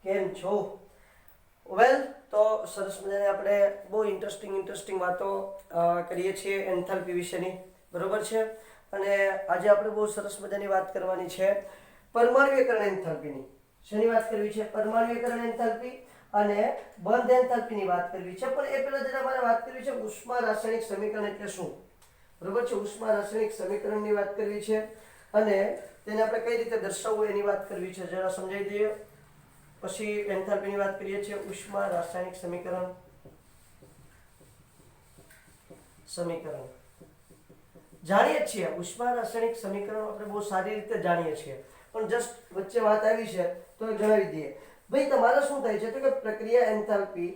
કેમ છો? વેલ, તો સરસ મજાની આપણે બહુ ઇન્ટરેસ્ટિંગ વાતો કરીએ છીએ એન્થાલ્પી વિશેની, બરોબર છે. અને આજે આપણે બહુ સરસ મજાની વાત કરવાની છે પરમાણ્વીયકરણ એન્થાલ્પીની. શેની વાત કરવી છે? પરમાણ્વીયકરણ એન્થાલ્પી અને બંધ એન્થાલ્પીની વાત કરવી છે. પણ એ પહેલા જરા મારે વાત કરવી છે ઉષ્મા રાસાયણિક સમીકરણ એટલે શું, બરોબર છે. ઉષ્મા રાસાયણિક સમીકરણની વાત કરવી છે અને તેને આપણે કઈ રીતે દર્શાવવું એની વાત કરવી છે. જરા સમજાવી દઈએ. પછી એન્થાલ્પીની વાત કરીએ છીએ. ઉષ્મા રાસાયણિક સમીકરણ જાણીએ છીએ. ઉષ્મા રાસાયણિક સમીકરણ આપણે બહુ સારી રીતે જાણીએ છીએ, પણ જસ્ટ વચ્ચે વાત આવી છે તો જણાવી દઈએ. ભાઈ, તમારે શું થાય છે તો કે પ્રક્રિયા એન્થાલ્પી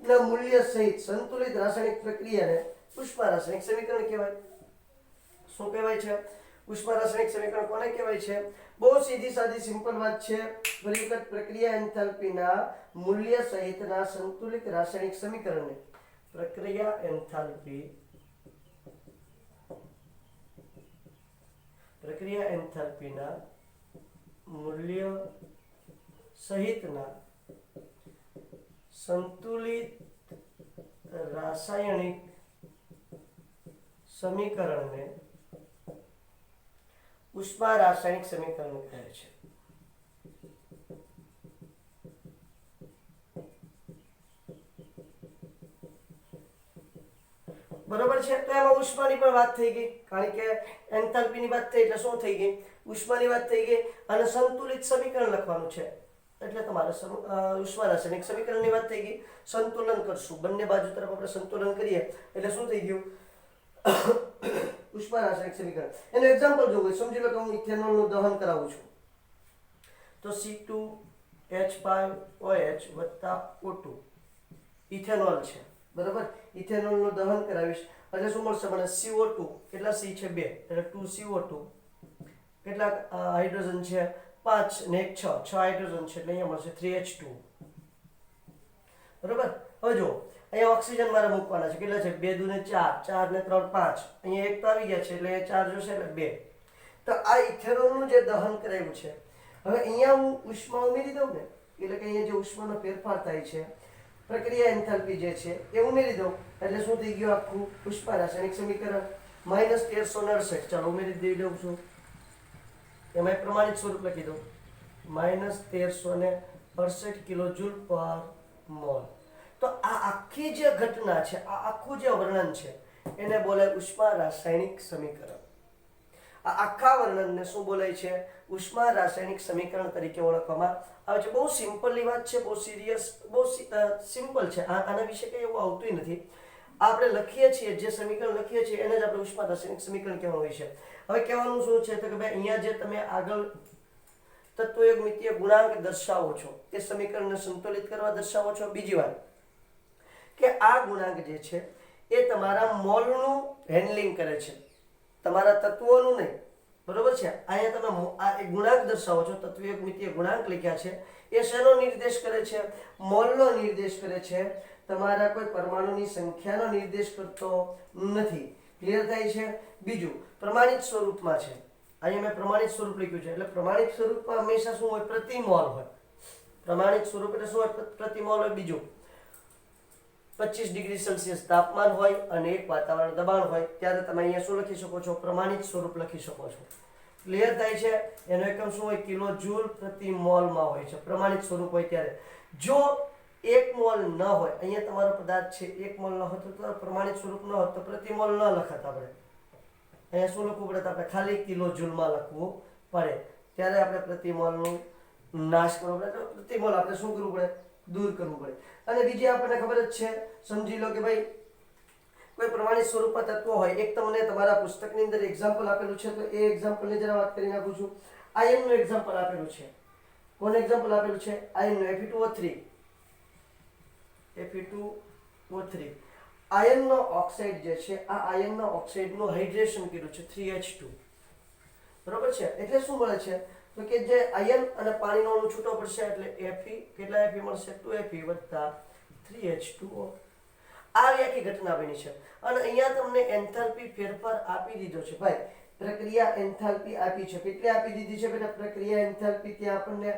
ના મૂલ્ય સહિત સંતુલિત રાસાયણિક પ્રક્રિયાને ઉષ્મા રાસાયણિક સમીકરણ કહેવાય. શું કહેવાય છે? ઉષ્મા રાસાયણિક સમીકરણ કોને કહેવાય છે? બહુ સીધી સાદી સિમ્પલ વાત છે. ફરી વખત, પ્રક્રિયા એન્થાલ્પીના મૂલ્ય સહિતના સંતુલિત રાસાયણિક સમીકરણને પ્રક્રિયા એન્થાલ્પીના મૂલ્ય સહિતના સંતુલિત રાસાયણિક સમીકરણને ઉષ્મા રાસાયણિક સમીકરણ કહે છે. બરોબર છે. તો એમાં ઉષ્માની પણ વાત થઈ ગઈ, કારણ કે એન્થાલ્પીની વાત થઈ એટલે શું થઈ ગઈ? ઉષ્માની વાત થઈ ગઈ. અને સંતુલિત સમીકરણ લખવાનું છે એટલે તમારે ઉષ્મા રાસાયણિક સમીકરણની વાત થઈ ગઈ. સંતુલન કરશું, બંને બાજુ તરફ આપણે સંતુલન કરીએ એટલે શું થઈ ગયું? ઉષ્મા રાસાયણિક સમીકરણ. એનું એક્ઝામ્પલ જોવું, સમજી લો કે હું ઇથેનોલનું દહન કરાવું છું તો C2H5OH + O2 ઇથેનોલ છે, બરાબર. ઇથેનોલનું દહન કરાવીશ એટલે શું મળશે મને? CO2. કેટલા C છે? 2, એટલે 2CO2. કેટલા હાઇડ્રોજન છે? 5 ને 1 6 હાઇડ્રોજન છે એટલે અહીંયા મળશે 3H2. બરોબર. હવે જો અહીંયા ઓક્સિજન મારે મૂકવાના છે. કેટલા છે? 2 × 2 = 4, 4 ને 3 = 5. અહીંયા એક તો આવી ગયા છે એટલે 4 જોશે એટલે 2. તો આ ઇથેનોલનું જે દહન કરાવ્યું છે, હવે અહીંયા હું ઉષ્મા ઉમેરી દઉં ને, એટલે કે અહીંયા જે ઉષ્માનો ફેરફાર થાય છે, પ્રક્રિયા એન્થાલ્પી જે છે એ ઉમેરી દઉં એટલે શું થઈ ગયું? આખું ઉષ્મા રાસાયણિક સમીકરણ -1368. ચાલો ઉમેરી દઈ દઉં છું. એમાં પ્રમાણિત સ્વરૂપ લખી દઉં, -1368 kJ/mol. તો આ આખી જે ઘટના છે, આ આખું જે વર્ણન છે એને બોલાય ઉષ્મા રાસાયણિક સમીકરણ. આ આખા વર્ણનને શું બોલાય છે? ઉષ્મા રાસાયણિક સમીકરણ તરીકે ઓળખવામાં આવે છે. બહુ સિમ્પલની વાત છે, બહુ સિરિયસ, બહુ સિમ્પલ છે. આના વિશે કંઈ એવું આવતું નથી. આપણે લખીએ છીએ, જે સમીકરણ લખીએ છીએ એને જ આપણે ઉષ્મા રાસાયણિક સમીકરણ કહેવાનું હોય છે. હવે કહેવાનું શું છે તો કે ભાઈ, અહીંયા જે તમે આગળ તત્વયોગમિતીય ગુણાંક દર્શાવો છો એ સમીકરણને સંતુલિત કરવા દર્શાવો છો. બીજી વાત કે આ ગુણાંક જે છે એ તમારા મોલનું હેન્ડલિંગ કરે છે, તમારા તત્વોનું નહીં, બરોબર છે. અહીંયા તમે આ એક ગુણાંક દર્શાવો છો, તત્વયોગમિતીય ગુણાંક લખ્યા છે, એ શેનો નિર્દેશ કરે છે? મોલનો નિર્દેશ કરે છે, તમારા કોઈ પરમાણુની સંખ્યાનો નિર્દેશ કરતો નથી. ક્લિયર થાય છે? બીજું, પ્રમાણિત સ્વરૂપમાં છે. અહીંયા મેં પ્રમાણિત સ્વરૂપ લખ્યું છે એટલે પ્રમાણિત સ્વરૂપમાં હંમેશા શું હોય? પ્રતિ મોલ હોય. પ્રમાણિત સ્વરૂપ એટલે શું હોય? પ્રતિ મોલ હોય. બીજું, 25°C તાપમાન હોય અને 1 વાતાવરણ દબાણ હોય ત્યારે તમે અહીંયા શું લખી શકો છો? પ્રમાણિત સ્વરૂપ લખી શકો છો. ક્લિયર થાય છે? એનો એકમ શું હોય? kJ/mol માં હોય છે, પ્રમાણિત સ્વરૂપ હોય ત્યારે. જો 1 મોલ ન હોય, અહીંયા તમારો પદાર્થ છે 1 મોલ ન હોય તો પ્રમાણિત સ્વરૂપ ન હોત તો પ્રતિ મોલ ન લખત. આપણે અહીંયા શું લખવું પડે? આપણે ખાલી kJ માં લખવું પડે. ત્યારે આપણે પ્રતિ મોલનું નાશ કરવો પડે. પ્રતિ મોલ આપણે શું કરવું પડે? દૂર કરવું પડે. અને બીજી આપણને ખબર જ છે, સમજી લો કે ભાઈ કોઈ પ્રમાણિત સ્વરૂપમાં તત્વ હોય. એક તમને તમારા પુસ્તકની અંદર એક્ઝામ્પલ આપેલું છે તો એ એક્ઝામ્પલની જરા વાત કરી નાખું છું. આયનનું એક્ઝામ્પલ આપેલું છે. કોનું એક્ઝામ્પલ આપેલું છે? આયનનું. Fe2O3. આયનનો ઓક્સાઇડ જે છે, આ આયનનો ઓક્સાઇડનું હાઇડ્રેશન કર્યું છે 3H2. બરોબર છે. એટલે શું મળે છે તો કે જે આયન અને પાણીનો અણુ છૂટો પડશે એટલે Fe, કેટલા Fe મળશે? 2Fe + 3H2O. આ આખી ઘટના બની છે અને અહીંયા તમને એન્થાલ્પી ફેરફાર આપી દીધો છે. ભાઈ, પ્રક્રિયા એન્થાલ્પી આપી છે. કેટલી આપી દીધી છે બેટા? પ્રક્રિયા એન્થાલ્પી ત્યાં આપણને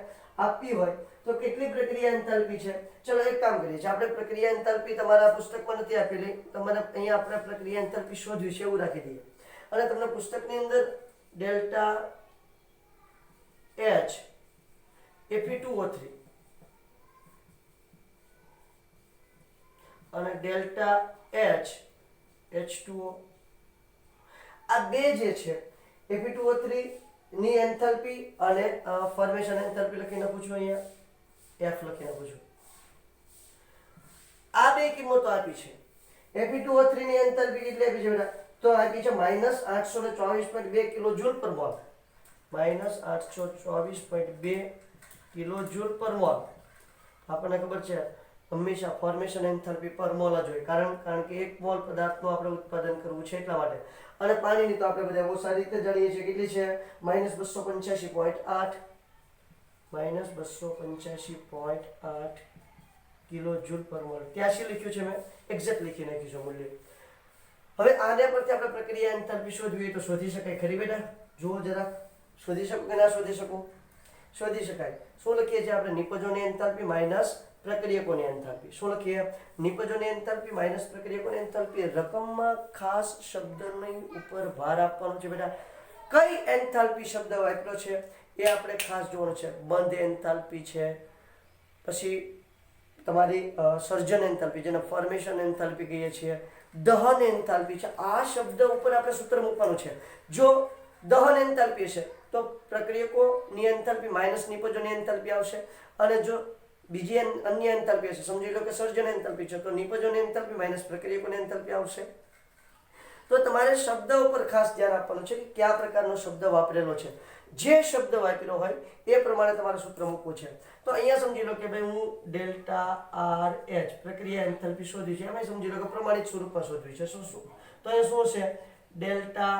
આપી હોય તો કેટલી પ્રક્રિયા એન્થાલ્પી છે? ચલો એક કામ કરીએ છીએ, આપણે પ્રક્રિયા એન્થાલ્પી તમારા પુસ્તકમાં નથી આપેલી, તમારે અહીંયા આપણે પ્રક્રિયા એન્થાલ્પી શોધવી છે એવું રાખી દઈએ. અને તમને પુસ્તકની અંદર ડેલ્ટા H Fe2O3 અને ડેલ્ટા H H2O, આ બે જે છે Fe2O3 ની એન્થાલ્પી અને ફોર્મેશન એન્થાલ્પી લખીને પૂછો, અહીંયા F લખીને પૂછો. આ બે કિંમતો આપી છે. Fe2O3 ની એન્થાલ્પી કેટલી આપી છે બેટા? તો આપી છે -824.2 કિલોજૂલ પર મોલ. -824.2 કિલોજૂલ પર મોલ. આપણને ખબર છે હંમેશા ફોર્મેશન એન્થાલ્પી પર મોલ જ હોય, કારણ કે એક મોલ પદાર્થનું આપણે ઉત્પાદન કરવું છે એટલા માટે. અને પાણીની તો આપણે બધા બહુ સારી રીતે જાણીએ છીએ, કેટલી છે? -285.8 -285.8 કિલોજૂલ પર મોલ. 83 લખ્યું છે મેં, એક્ઝેક્ટ લખી નાખ્યું છે મૂલ્ય. હવે આને પરથી આપણે પ્રક્રિયા એન્થાલ્પી શોધવી હોય તો શોધી શકાય ખરી બેટા? જુઓ જરા, શોધી શકો કે ના શોધી શકો? શોધી શકાય. શું લખીએ છીએ આપણે? નિપજોની એન્થાલ્પી માઇનસ પ્રક્રિયકોની એન્થાલ્પી. શું લખીએ? નિપજોની એન્થાલ્પી માઇનસ પ્રક્રિયકોની એન્થાલ્પી. રકમમાં ખાસ શબ્દની ઉપર ભાર આપવાનો છે બેટા. કઈ એન્થાલ્પી શબ્દ વાપર્યો છે એ આપણે ખાસ જોવાનું છે. બંધ એન્થાલ્પી છે, પછી તમારી સર્જન એન્થાલ્પી જેને ફોર્મેશન એન્થાલ્પી કહીએ છીએ, દહન એન્થાલ્પી છે. આ શબ્દ ઉપર આપણે સૂત્ર મૂકવાનું છે. જો દહન એન્થાલ્પી છે તો પ્રક્રિયકોની એન્થાલ્પી માઇનસ નિપજોની એન્થાલ્પી આવશે, અને જો બીજી અન્ય એન્થાલ્પી હશે, સમજી લો કે સર્જન એન્થાલ્પી છે, તો નિપજોની એન્થાલ્પી માઇનસ પ્રક્રિયકોની એન્થાલ્પી આવશે. તો તમારે શબ્દ ઉપર ખાસ ધ્યાન આપવાનું છે કે કયા પ્રકારનો શબ્દ વાપરેલો છે. જે શબ્દ વાપરેલો હોય એ પ્રમાણે તમારે સૂત્ર મૂકવું છે. તો અહીંયા સમજી લો કે ભાઈ હું ડેલ્ટા RH પ્રક્રિયા એન્થાલ્પી શોધી છે, એમાં સમજી લો કે પ્રમાણિત સ્વરૂપમાં શોધવી છે. શું તો અહીંયા શું છે? ડેલ્ટા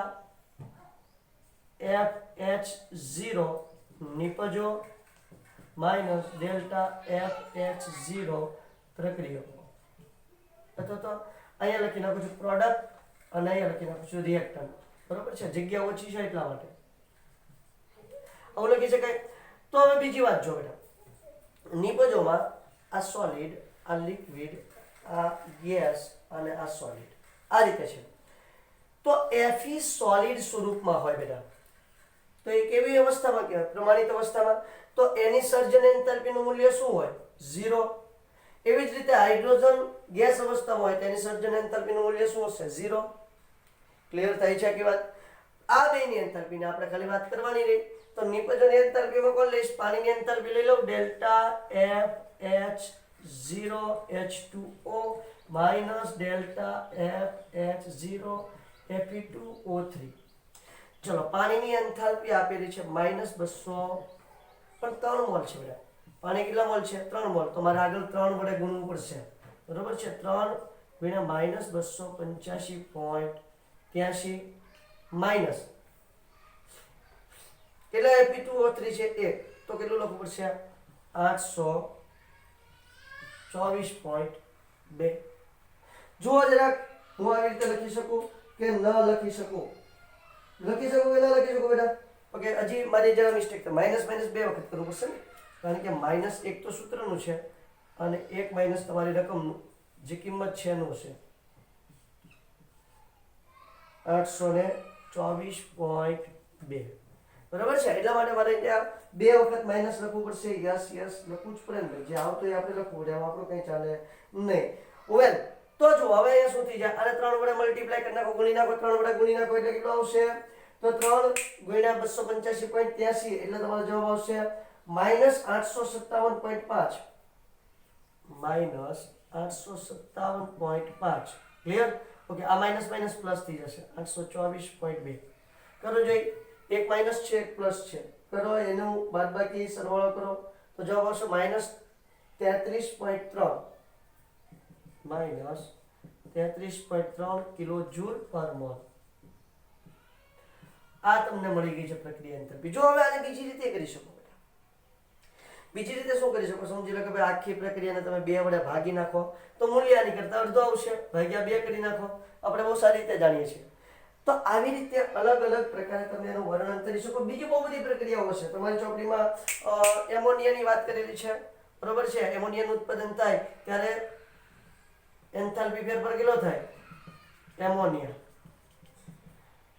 FH0 નિપજો માઇનસ ડેલ્ટા FH0 પ્રક્રિયકો. અથવા તો અહીંયા લખી નાખું છું પ્રોડક્ટ અને અહીંયા લખી નાખું છું રિએક્ટન્ટ. બરોબર છે? જગ્યા ઓછી છે એટલા માટે આવું લખી શકાય. તો હવે બીજી વાત જો બેટા, નિપજોમાં આ સોલિડ, આ લિક્વિડ, આ ગેસ અને આ સોલિડ આ રીતે છે. તો Fe સોલિડ સ્વરૂપમાં હોય બેટા, તો એ કેવી અવસ્થામાં કહેવાય? પ્રમાણિત અવસ્થામાં. તો એની સર્જન એન્થાલ્પીનું મૂલ્ય શું હોય? 0. એવી જ રીતે હાઇડ્રોજન ગેસ અવસ્થામાં હોય તેની સર્જન એન્થાલ્પીનું મૂલ્ય શું હશે? 0. ક્લિયર થાય છે કે વાત? આ બેની એન્થાલ્પીને આપણે ખાલી વાત કરવાની રહી. તો નિપજોની એન્થાલ્પીમાં કોણ લઈશ? પાણીની એન્થાલ્પી લઈ લઉં. Delta FH0H2O minus delta FH0 Fe2O3. ચલો, પાણીની એન્થાલ્પી આપેલી છે -200, પણ 3 મોલ છે બેટા. પાણી કેટલા મોલ છે? 3 મોલ. તો મારે આગળ 3 વડે ગુણવું પડશે. બરોબર છે? 3 ગુણ્યા -285.83 માઇનસ કેટલા Fe2O3 છે? 1. તો કેટલું લખવું પડશે? 824.2. જુઓ જરાક, હું આવી રીતે લખી શકું કે ન લખી શકું? લખી શકું કે ન લખી શકું બેટા? ઓકે, હજી મારી જરા મિસ્ટેક છે. માઇનસ 2 વખત કરવું પડશે ને, કારણ કે -1 તો સૂત્રનું છે અને 1 માઇનસ તમારી રકમનું જે કિંમત છે એનું છે. 824.2. બરાબર છે? એટલા માટે મારે ત્યાં 2 વખત માઇનસ લખવું પડશે. યસ લખવું જ પડે ને, જે આવતો એ આપણે લખવું પડે, એમાં આપણું કંઈ ચાલે નહીં. વેલ, તો જો હવે અહીંયા શું થઈ જાય? આને 3 વડે મલ્ટીપ્લાય કરી નાખો, ગુણી નાખો. 3 વડે ગુણી નાખો એટલે કેટલું આવશે? તો 3 ગુણ્યા 285.83 એટલે તમારો જવાબ આવશે -857.5. -857.5. ક્લિયર? ઓકે, આ માઇનસ માઇનસ પ્લસ થઈ જશે. 824.2 કરો જોઈ. એક માઇનસ છે, એક પ્લસ છે. કરો એનું બાદબાકી સરવાળો કરો તો જવાબ આવશે -33.3 -33.3 કિલોજૂલ પર મોલ. આ તમને મળી ગઈ છે પ્રક્રિયા એન્થાલ્પી. જો હવે આને બીજી રીતે કરી શકો બેટા. બીજી રીતે શું કરી શકો? સમજી લો કે ભાઈ આખી પ્રક્રિયાને તમે 2 વડે ભાગી નાખો તો મૂલ્ય આની કરતા અડધો આવશે. ભાગ્યા 2 કરી નાખો. આપણે બહુ સારી રીતે જાણીએ છીએ. તો આવી રીતે અલગ અલગ પ્રકારે તમે એનું વર્ણન કરી શકો. બીજી બહુ બધી પ્રક્રિયાઓ છે. તમારી ચોપડીમાં એમોનિયાની વાત કરેલી છે, બરોબર છે. એમોનિયાનું ઉત્પાદન થાય ત્યારે એન્થાલ્પી ફેરફાર કેટલો થાય?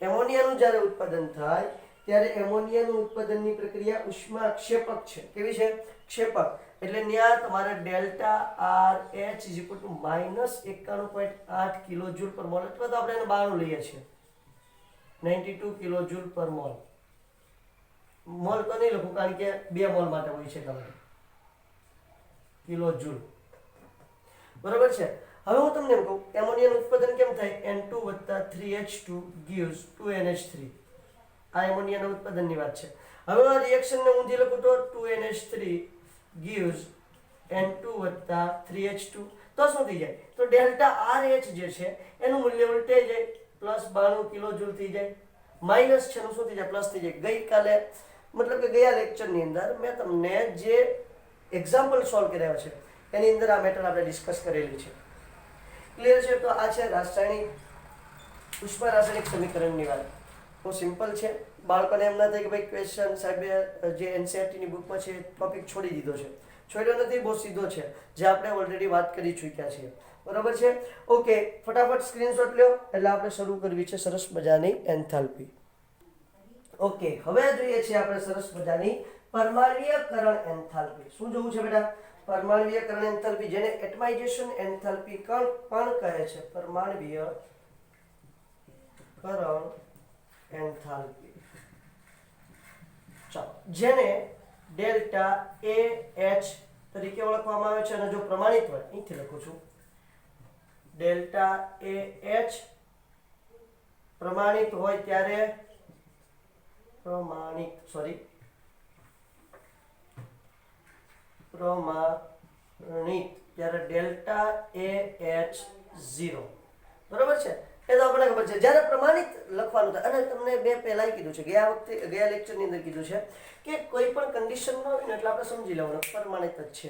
એમોનિયાનું જ્યારે ઉત્પાદન થાય ત્યારે એમોનિયાનું ઉત્પાદનની પ્રક્રિયા ઉષ્માક્ષેપક છે. કેવી છે? ક્ષેપક. એટલે ત્યાં તમારે ડેલ્ટા આર એચ -91.8 કિલોજૂલ પર મોલ, અથવા તો આપણે એને 92 લઈએ છીએ, 92 કિલોજૂલ પર મોલ. મોલ તો નહીં લખું કારણ કે 2 મોલ માટે હોય છે તમારે કિલોજૂલ, બરોબર છે. હવે હું તમને એમ કહું એમોનિયાનું ઉત્પાદન કેમ થાય? N2 + 3H2 gives 2NH3. આ એમોનિયાના ઉત્પાદનની વાત છે. હવે આ રિએક્શનને ઊંધી લખું તો 2NH3 gives N2 + 3H2. તો શું થઈ જાય? તો ડેલ્ટા RH જે છે એનું મૂલ્ય ઉલટાઈ જાય, +92 કિલોજૂલ થઈ જાય, માઇનસ છે શું થઈ જાય? પ્લસ થઈ જાય. ગઈકાલે મતલબ કે ગયા લેક્ચરની અંદર મેં તમને જે એક્ઝામ્પલ સોલ્વ કર્યા છે એની અંદર આ મેટર આપણે ડિસ્કસ કરેલી છે. ક્લિયર છે? તો આ છે રાસાયણિક ઉષ્મા રાસાયણિક સમીકરણની વાત. બહુ સિમ્પલ છે. બાળકોને એમ ના થાય કે ભાઈ ક્વેશ્ચન સાહેબે જે એનસીઈઆરટીની બુકમાં છે ટોપિક છોડી દીધો છે. છોડ્યો નથી, બહુ સીધો છે, જે આપણે ઓલરેડી વાત કરી ચૂક્યા છીએ, બરોબર છે. ઓકે, ફટાફટ સ્ક્રીનશોટ લ્યો એટલે આપણે શરૂ કરવી છે સરસ મજાની એન્થાલ્પી. ઓકે, હવે જોઈએ છે આપણે સરસ મજાની પરમાણ્વીયકરણ એન્થાલ્પી. શું જોવું છે બેટા? પરમાણ્વીયકરણ એન્થાલ્પી, જેને એટમાઇઝેશન એન્થાલ્પી પણ કહે છે. પરમાણ્વીયકરણ એન્થાલ્પી, ચાલો, જેને ડેલ્ટા AH તરીકે ઓળખવામાં આવે છે. અને જો પ્રમાણિત હોય, અહીંથી લખું છું, ડેલ્ટા AH પ્રમાણિત હોય ત્યારે પ્રમાણિત ત્યારે ડેલ્ટા AH0, બરોબર છે. એ તો આપણને ખબર છે. જ્યારે પ્રમાણિત લખવાનું થાય, અને તમને મેં પહેલાં કીધું છે, ગયા લેક્ચરની અંદર કીધું છે કે કોઈ પણ કન્ડિશન ન હોય ને એટલે આપણે સમજી લેવાનું પ્રમાણિત જ છે.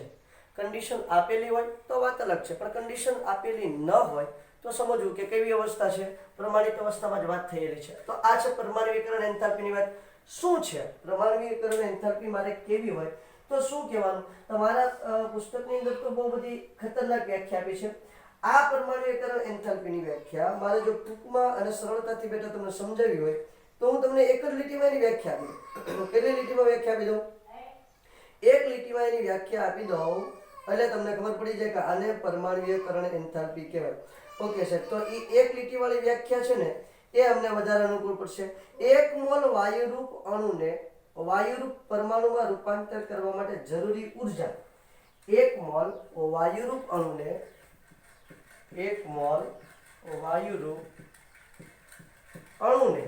કન્ડિશન આપેલી હોય તો વાત અલગ છે, પણ કન્ડિશન આપેલી ન હોય તો સમજવું કે કેવી અવસ્થા છે, પ્રમાણિત અવસ્થામાં જ વાત થયેલી છે. તો આ છે પરમાણ્વીયકરણ એન્થાલ્પીની વાત. શું છે પરમાણ્વીયકરણ એન્થાલ્પી? મારે કેવી હોય તો શું કહેવાનું? તમારા પુસ્તકની અંદર તો બહુ બધી ખતરનાક વ્યાખ્યા આપી છે. આ પરમાણ્વીયકરણ એન્થાલ્પીની વ્યાખ્યા મારે જો ટૂંકમાં અને સરળતાથી બેટા તમને સમજાવી હોય તો હું તમને એક જ લીટીમાં એની વ્યાખ્યા આપી દઉં. કેટલી લીટીમાં વ્યાખ્યા આપી દઉં? એક લીટીમાં એની વ્યાખ્યા આપી દઉં એટલે તમને ખબર પડી જાય કે આને પરમાણ્વીયકરણ એન્થાલ્પી કહેવાય. ઓકે સાહેબ, તો એ એક લીટીવાળી વ્યાખ્યા છે ને એ અમને વધારે અનુકૂળ પડશે. 1 મોલ વાયુરૂપ અણુને વાયુરૂપ પરમાણુમાં રૂપાંતર કરવા માટે જરૂરી ઊર્જા, 1 મોલ વાયુરૂપ અણુને 1 મોલ વાયુરૂપ અણુને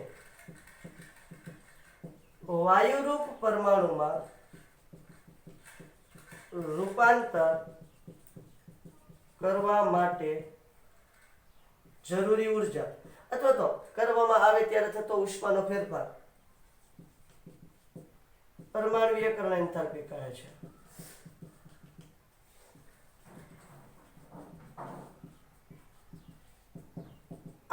વાયુરૂપ પરમાણુમાં રૂપાંતર કરવા માટે જરૂરી ઊર્જા, અથવા તો કરવામાં આવે ત્યારે થતો ઉષ્માનો ફેરફાર પરમાણ્વીયકરણ એન્થાલ્પી કહે છે.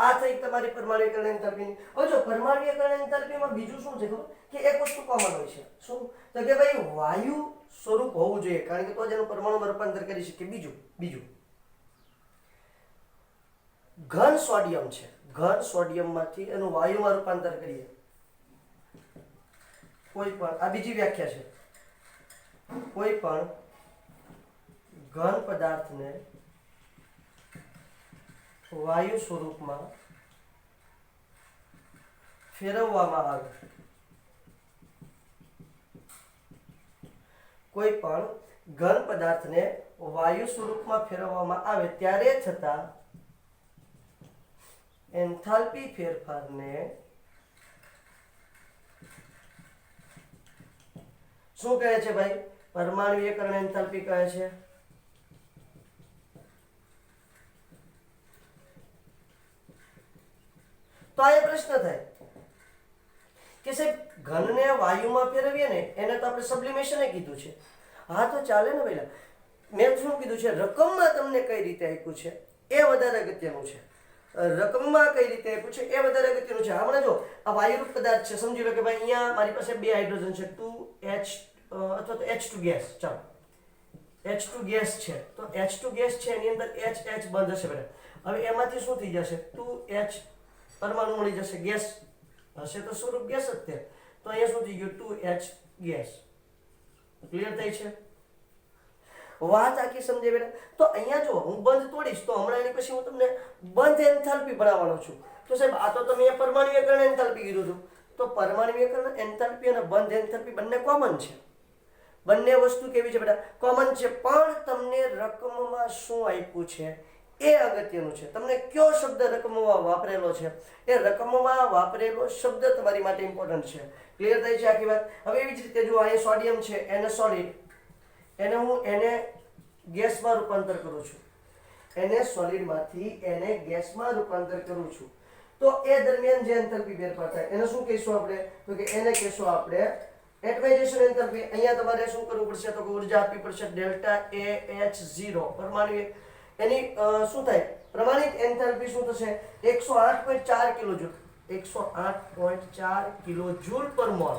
આ થઈ તમારી પરમાણ્વીયકરણ એન્થાલ્પીની. હવે જો પરમાણ્વીયકરણ એન્થાલ્પીમાં બીજું શું છે ખબર? કે એક વસ્તુ કોમન હોય છે. શું? તો કે ભાઈ વાયુ સ્વરૂપ હોવું જોઈએ, કારણ કે તો જ એનું પરમાણુમાં રૂપાંતર કરી શકીએ. બીજું ઘન સોડિયમ છે, ઘન સોડિયમમાંથી એનું વાયુમાં રૂપાંતર કરીએ. કોઈ પણ, આ બીજી વ્યાખ્યા છે, કોઈ પણ ઘન પદાર્થને વાયુ સ્વરૂપમાં ફેરવવામાં આવે, કોઈ પણ ઘન પદાર્થને વાયુ સ્વરૂપમાં ફેરવવામાં આવે ત્યારે થતા એન્થાલ્પી ફેરફારને શું કહે છે ભાઈ? પરમાણ્વીયકરણ એન્થાલ્પી કહે છે. તો આ પ્રશ્ન થાય કે સાહેબ ઘનને વાયુમાં ફેરવીએ ને એને તો આપણે સબ્લિમેશન કીધું છે. હા તો ચાલે ને પહેલા મેં શું કીધું છે, રકમમાં તમને કઈ રીતે આપ્યું છે એ વધારે અગત્યનું છે. રકમમાં કઈ રીતે આપ્યું છે એ વધારે અગત્યનું છે. હમણાં જો આ વાયુરૂપ પદાર્થ છે, સમજી લો કે ભાઈ અહીંયા મારી પાસે 2 હાઇડ્રોજન છે, 2H અથવા તો H2 ગેસ. ચાલો H2 ગેસ છે, તો H2 ગેસ છે એની અંદર H બંધ હશે બેટા. હવે એમાંથી શું થઈ જશે? 2H પરમાણુ મળી જશે, ગેસ હશે તો સ્વરૂપ ગેસ જ તે. તો અહીંયા શું થઈ ગયું? 2H gas. ક્લિયર થાય છે? વાત આખી સમજે બેટા. તો અહીંયા જો હું બંધ તોડીશ તો હમણાં એની પછી હું તમને બંધ એન્થાલ્પી ભણાવવાનો છું. તો સાહેબ આ તો તમે પરમાણુયકરણ એન્થાલ્પી કીધું હતું. તો પરમાણુયકરણ એન્થાલ્પી અને બંધ એન્થાલ્પી બંને કોમન છે. બંને વસ્તુ કેવી છે બેટા? કોમન છે. પણ તમને રકમમાં શું આપ્યું છે એ અગત્યનું છે. તમને કયો શબ્દ રકમમાં વાપરેલો છે એ રકમમાં વાપરેલો શબ્દ તમારી માટે ઇમ્પોર્ટન્ટ છે. ક્લિયર થાય છે આખી વાત? હવે એવી જ રીતે જો અહીંયા સોડિયમ છે, એને સોલિડ, એને ગેસમાં રૂપાંતર કરું છું. એને સોલિડમાંથી એને ગેસમાં રૂપાંતર કરું છું. તો એ દરમિયાન જે એન્થાલ્પી ફેરફાર થાય એને શું કહીશું આપણે? તો કે એને કહીશું આપણે એટમાઇઝેશન એન્થાલ્પી. અહીંયા તમારે શું કરવું પડશે? તો કે ઊર્જા આપવી પડશે ડેલ્ટા AH0 પરમાણુ. એની શું થાય? પ્રમાણિત એન્થાલ્પી શું થશે? 108.4 કિલોજૂલ. 108.4 કિલોજૂલ પર મોલ.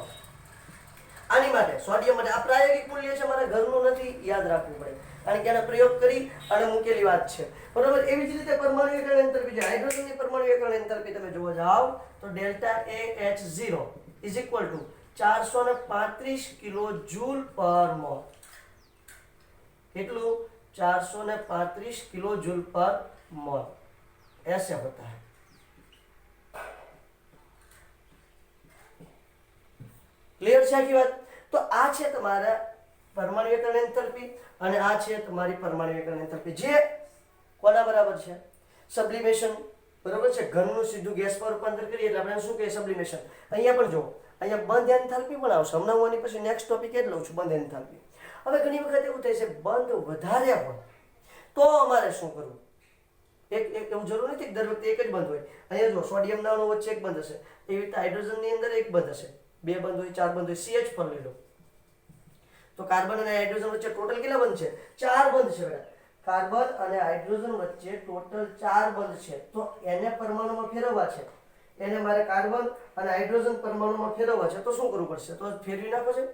આની માટે સોડિયમ માટે આ પ્રાયોગિક મૂલ્ય છે, મારા ઘરનું નથી, યાદ રાખવું પડે કારણ કે આનો પ્રયોગ કરી અને મૂકેલી વાત છે, બરોબર. એવી જ રીતે પરમાણુયકરણ એન્થાલ્પી છે. હાઇડ્રોજનની પરમાણુયકરણ એન્થાલ્પી તમે જોવા જાવ તો delta AH0 is equal two 435 કિલોજૂલ પર મોલ. કેટલું? 435 કિલોજૂલ પર मोल. ऐसे होता है. ક્લિયર છે આખી વાત? તો આ છે તમારા પરમાણુયકરણ એન્થાલ્પી અને આ છે તમારી પરમાણુયકરણ એન્થાલ્પી, જે કોના બરાબર છે? સબ્લિમેશન, બરાબર છે. ઘનનું સીધું ગેસમાં રૂપાંતર કરીએ એટલે આપણે શું કહીએ? સબ્લિમેશન. અહીંયા પણ જો, અહીંયા બંધ એન્થાલ્પી પણ આવશે. હમણાં હું આની પછી નેક્સ્ટ ટોપિક જ લઉં છું, બંધ એન્થાલ્પી. હવે ઘણી વખત એવું થાય છે બંધ વધારે હોય તો અમારે શું કરવું? એક એવું જરૂર નથી દર વખતે એક જ બંધ હોય. અહીંયા જો સોડિયમ નાનું વચ્ચે એક બંધ હશે, એવી રીતે હાઇડ્રોજનની અંદર એક બંધ હશે, 2 બંધ હોય, 4 બંધ હોય. CH પર લઈ લો તો કાર્બન અને હાઇડ્રોજન વચ્ચે ટોટલ કેટલા બંધ છે? 4 બંધ છે બેટા. કાર્બન અને હાઇડ્રોજન વચ્ચે ટોટલ 4 બંધ છે. તો એને પરમાણુમાં ફેરવવા છે, એને મારે કાર્બન અને હાઇડ્રોજન પરમાણુમાં ફેરવવા છે, તો શું કરવું પડશે? તો ફેરવી નાખો છે.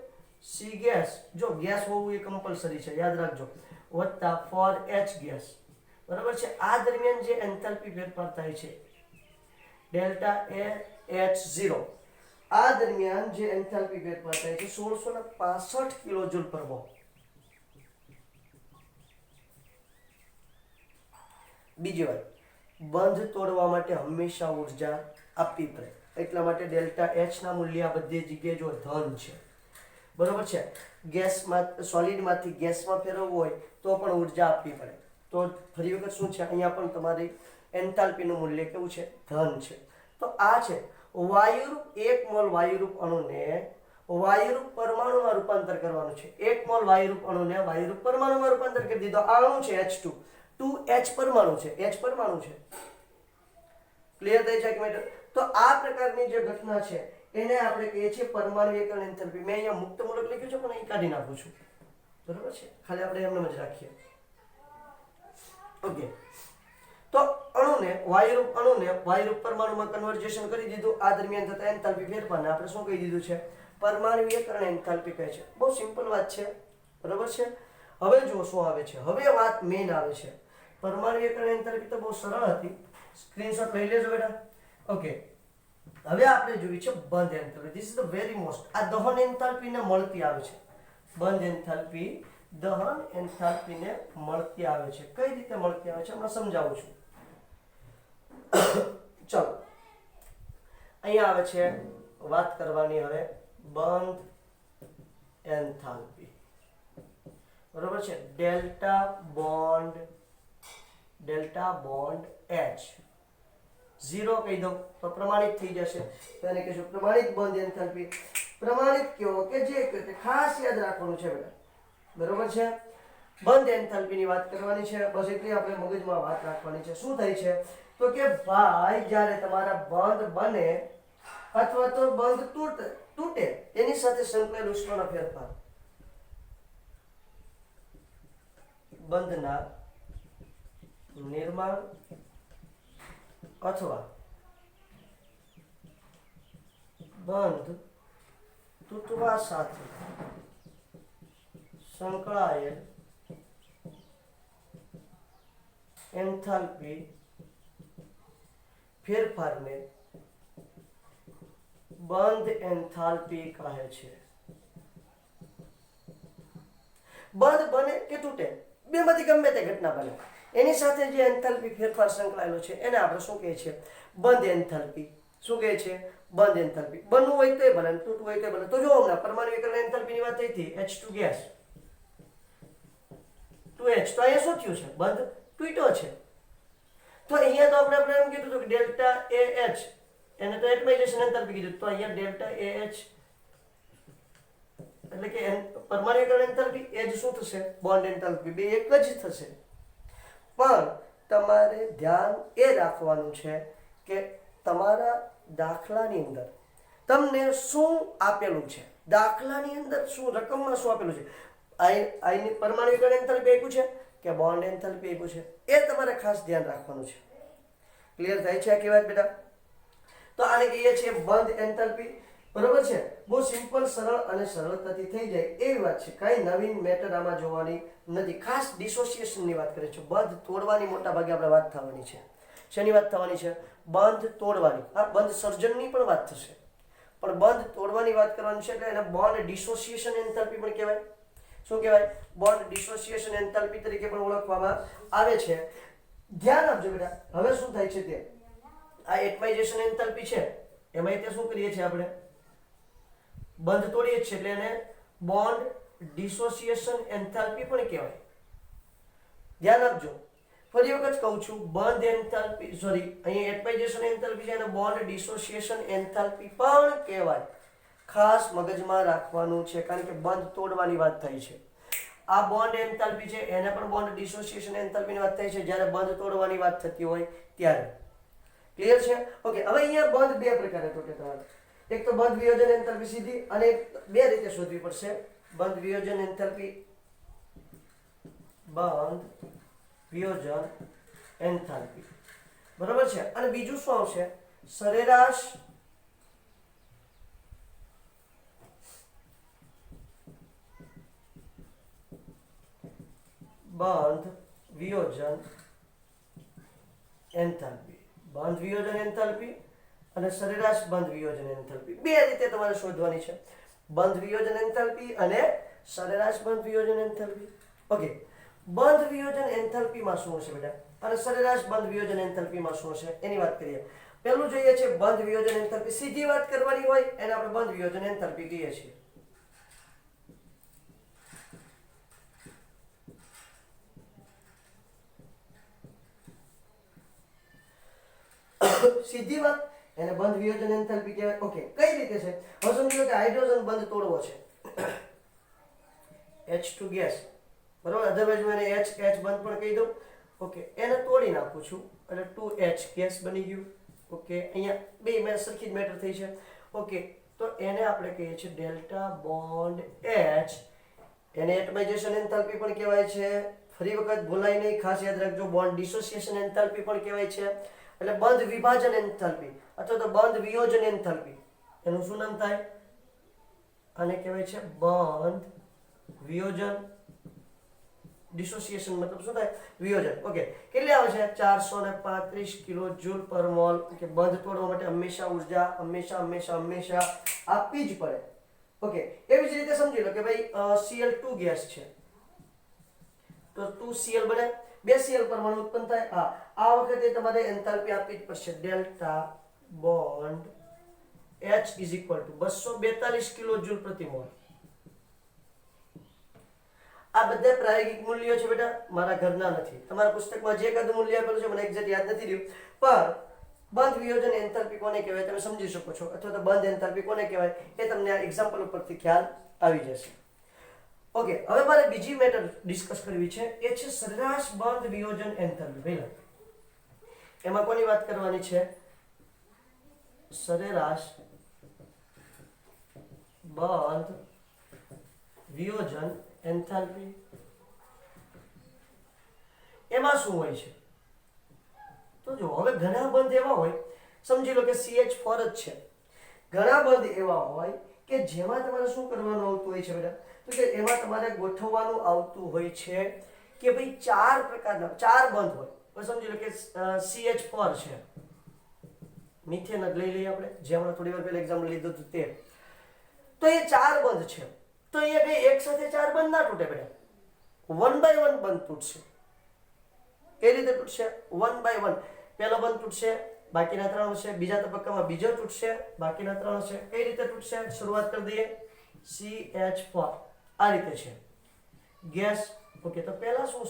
C ગેસ, જો ગેસ હોવું એ કમ્પલસરી છે, યાદ રાખજો, વત્તા 4H ગેસ, બરાબર છે. આ દરમિયાન જે એન્થાલ્પી ફેરફાર થાય છે ડેલ્ટા AH0, આ દરમિયાન જે એન્થાલ્પી ફેરફાર થાય છે 1665 કિલોજૂલ પર મોલ. બીજી વાત, બંધ તોડવા માટે હંમેશા ઉર્જા આપવી પડે, એટલા માટે ડેલ્ટા H ના મૂલ્ય આ બધી જગ્યાએ જો ધન છે, બરોબર છે. ગેસમાં સોલિડમાંથી ગેસમાં ફેરવવું હોય તો પણ ઉર્જા આપવી પડે. તો ફરી વખત શું છે, અહીંયા પણ તમારી એન્થાલ્પીનું મૂલ્ય કેવું છે? ધન છે. તો આ છે વાયુરૂપ 1 મોલ વાયુરૂપ અણુને વાયુરૂપ પરમાણુમાં રૂપાંતર કરવાનું છે. 1 મોલ વાયુરૂપ અણુને વાયુરૂપ પરમાણુમાં રૂપાંતર કરી દીધો. આ અણુ છે H2, 2H પરમાણુ છે, H પરમાણુ છે. ક્લિયર થઈ જાય કે? તો આ પ્રકારની જે ઘટના છે એને આપણે કહીએ છીએ પરમાણુયકરણ એન્થાલ્પી. મેં અહીંયા મુક્ત મૂલક લખ્યું છે પણ અહીં કાઢી નાખું છું, બરાબર છે. ખાલી આપણે એમને જ રાખીએ. ઓકે, તો અણુને વાયુરૂપ પરમાણુમાં કન્વર્ઝેશન કરી દીધું. આ દરમિયાન થતા એન્થાલ્પી ફેરફારને આપણે શું કહી દીધું છે? પરમાણુયકરણ એન્થાલ્પી કહે છે. બહુ સિમ્પલ વાત છે, બરાબર છે. હવે જુઓ શું આવે છે. હવે વાત મેઇન આવે છે. પરમાણુયકરણ એન્થાલ્પી તો બહુ સરળ હતી, સ્ક્રીનશોટ લઈ લેજો બેટા. ઓકે, હવે આપણે જોઈએ છે બંધ enthalpy. This is the very most. આ દહન એન્થાલ્પીને મળતી આવે છે. બંધ એન્થાલ્પી દહન એન્થાલ્પીને મળતી આવે છે. કઈ રીતે મળતી આવે છે હમણાં સમજાવું છું. ચલો, અહીંયા આવે છે વાત કરવાની હવે બંધ એન્થાલ્પી, બરોબર છે. ડેલ્ટા બોન્ડ H 0 કહી દો તો પ્રમાણિત થઈ જશે. તો એને કહીશું પ્રમાણિત બંધ એન્થાલ્પી. પ્રમાણિત કયો કે જે કહે ખાસ યાદ રાખવાનું છે બેટા, બરોબર છે. બંધ એન્થાલ્પીની વાત કરવાની છે, બસ એટલી આપણે મગજમાં વાત રાખવાની છે. શું થાય છે તો કે ભાઈ જ્યારે તમારા બંધ બને અથવા તો બંધ તૂટે એની સાથે સંકળાયેલ ઉષ્માનો ફેરફાર, બંધના નિર્માણ અથવા બંધ તૂટવા સાથે સંકળાયેલ એન્થાલ્પી ફેરફારને બંધ એન્થાલ્પી કહે છે. બંધ બને કે તૂટે, બેમાંથી ગમે તે ઘટના બને, એની સાથે જે એન્થાલ્પી ફેરફાર સંકળાયેલો છે એને આપણે શું કહીએ છીએ? બંધ એન્થાલ્પી. શું કહે છે? બંધ એન્થાલ્પી. બનવું હોય તો બને, તૂટવું હોય તો બને. તો જો હમણાં પરમાણુ એન્થાલ્પીની વાત થઈ હતી, H2 ગેસ 2H, તો અહીંયા શું થયું છે? બંધ તૂટ્યો છે. તો અહીંયા તો આપણે એમ કીધું હતું કે ડેલ્ટા AH, એને તો એટમાઇઝેશન એન્થાલ્પી કીધું, તો અહીંયા ડેલ્ટા AH એટલે કે પરમાણુકરણ એન્થાલ્પી એ જ શું થશે? Bond enthalpy. બે એક જ થશે. પણ તમારે ધ્યાન એ રાખવાનું છે કે તમારા દાખલાની અંદર તમને શું આપેલું છે, દાખલાની અંદર શું રકમમાં શું આપેલું છે. આની પરમાણુકરણ એન્થાલ્પી આપ્યું છે કે બોન્ડ એન્થાલ્પી આપ્યું છે, એ તમારે ખાસ ધ્યાન રાખવાનું છે. ક્લિયર થાય છે આખી વાત બેટા? તો આને કહીએ છીએ બંધ એન્થાલ્પી. બરોબર છે? બહુ સિમ્પલ, સરળ અને સરળતાથી થઈ જાય એવી વાત છે. કઈ નવીન મેટર આમાં જોવાની નથી. ખાસ ડિસોસિએશનની વાત કરે છે. બંધ તોડવાની મોટા ભાગે આપણે વાત થવાની છે. શેની વાત થવાની છે? બંધ તોડવાની. હા, બંધ સર્જનની પણ વાત થશે, પણ બંધ તોડવાની વાત કરવાની છે. એટલે એને બોન્ડ ડિસોસિએશન એન્થાલ્પી પણ કહેવાય. શું કહેવાય? બોન્ડ ડિસોસિએશન એન્થાલ્પી તરીકે પણ ઓળખવામાં આવે છે. ધ્યાન આપજો બેટા. હવે શું થાય છે તે આ એટમાઇઝેશન એન્થાલ્પી છે, એમાં તે શું કરીએ છીએ આપણે? બંધ તોડીએ છીએ, એટલે એને બોન્ડ ડિસોસિએશન એન્થાલ્પી પણ કહેવાય. ધ્યાન આપજો. ફરી વખત કહું છું, બંધ એન્થાલ્પી, સોરી, અહીંયા એટમાઇઝેશન એન્થાલ્પી છે, એને બોન્ડ ડિસોસિએશન એન્થાલ્પી પણ કહેવાય. ખાસ મગજમાં રાખવાનું છે, કારણ કે બંધ તોડવાની વાત થાય છે. આ બોન્ડ એન્થાલ્પી છે, એને પણ બોન્ડ ડિસોસિએશન એન્થાલ્પીની વાત થાય છે જ્યારે બંધ તોડવાની વાત થતી હોય ત્યારે. ક્લિયર છે? ઓકે. હવે અહીંયા બંધ બે પ્રકારે તૂટે તમારે. એક તો બંધ વિયોજન એન્થાલ્પી સીધી, અને બે રીતે શોધવી પડશે. બંધ વિયોજન એન્થાલ્પી, બંધ વિયોજન એન્થાલ્પી. બરાબર છે? અને બીજું શું આવશે? સરેરાશ બંધ વિયોજન એન્થાલ્પી. બંધ વિયોજન એન્થાલ્પી અને સરેરાશ બંધ વિયોજન એન્થાલ્પી. બે રીતે તમારે શોધવાની છે. બંધ વિયોજન એન્થાલ્પી અને સરેરાશ બંધ વિયોજન એન્થાલ્પી. ઓકે. બંધ વિયોજન એન્થાલ્પીમાં શું હશે બેટા, અને સરેરાશ બંધ વિયોજન એન્થાલ્પીમાં શું હશે એની વાત કરીએ. પહેલું જોઈએ છે બંધ વિયોજન એન્થાલ્પી. સીધી વાત કરવાની હોય એને આપણે બંધ વિયોજન એન્થાલ્પી કહીએ છીએ. સીધી વાત એને બંધ વિયોજન એન્થાલ્પી કહેવાય. ઓકે. કઈ રીતે છે? હવે સમજી લો કે હાઇડ્રોજન બંધ તોડવો છે, H2 ગેસ, બરાબર? અધરવાઇઝ હું એને H બંધ પણ કહી દઉં. ઓકે. એને તોડી નાખું છું એટલે 2H ગેસ બની ગયું. ઓકે. અહીંયા બે મેં સરખી જ મેટર થઈ છે. ઓકે. તો એને આપણે કહીએ છીએ ડેલ્ટા બોન્ડ H. એને એટમાઇઝેશન એન્થાલ્પી પણ કહેવાય છે. ફરી વખત ભૂલાય નહીં, ખાસ યાદ રાખજો. બોન્ડ ડિસોસિએશન એન્થાલ્પી પણ કહેવાય છે. એટલે બંધ વિભાજન એન્થાલ્પી અથવા તો બંધ વિયોજન એન્થાલ્પી, એનું શું નામ થાય? આને કહેવાય છે બંધ વિયોજન. ડિસોસિએશન મતલબ શું થાય? વિયોજન. ઓકે. કેટલી આવે છે? 435 કિલો જૂલ પર મોલ. કે બંધ તોડવા માટે હંમેશા ઉર્જા હંમેશા આપવી જ પડે. ઓકે. એવી જ રીતે સમજી લો કે ભાઈ Cl2 ગેસ છે, તો 2Cl બને, 2 Cl પરમાણુ ઉત્પન્ન થાય. હા, આ વખતે તમારે એન્થાલ્પી આપવી જ પડશે. Delta bond H is equal two 242 kilo joule પ્રતિ મોલ. આ બધા પ્રાયોગિક મૂલ્યો છે બેટા, મારા ઘરના નથી. તમારા પુસ્તકમાં જે કદ મૂલ્ય આપેલું છે મને એક્ઝેક્ટ યાદ નથી રહ્યું, પણ બંધ વિયોજન એન્થાલ્પી કોને કહેવાય તમે સમજી શકો છો, અથવા તો બંધ એન્થાલ્પી કોને કહેવાય એ તમને આ એક્ઝામ્પલ ઉપરથી ખ્યાલ આવી જશે. ઓકે. હવે મારે બીજી મેટર ડિસ્કસ કરવી છે, એ છે સરેરાશ બંધ વિયોજન એન્થાલ્પી. પહેલા એમાં કોની વાત કરવાની છે? સરેરાશ બંધ વિયોજન એન્થાલ્પી. એમાં શું હોય છે? તો જો હવે ઘણા બંધ એવા હોય, સમજી લો કે CH4 જ છે, ઘણા બંધ એવા હોય કે જેમાં તમારે શું કરવાનું આવતું હોય છે બેટા, તો કે એમાં તમારે ગોઠવવાનું આવતું હોય છે કે ભાઈ ચાર પ્રકારના ચાર બંધ હોય. તો સમજી લો કે CH4 છે, મિથેન જ લઈ લઈએ આપણે, જે હમણાં થોડી વાર પહેલા એક્ઝામ્પલ લીધું હતું તે. તો એ ચાર બંધ છે, તો એ કઈ એક સાથે ચાર બંધ ના તૂટે બેટા, 1 by 1 બંધ તૂટશે. કઈ રીતે તૂટશે? 1 by 1. પહેલો બંધ તૂટશે, બાકીના 3 હશે, બીજા તબક્કામાં બીજો તૂટશે, બાકીના 3 હશે. કઈ રીતે તૂટશે? શરૂઆત કરી દઈએ. CH4 આ રીતે છે ગેસ. ઓકે, તો પહેલા શું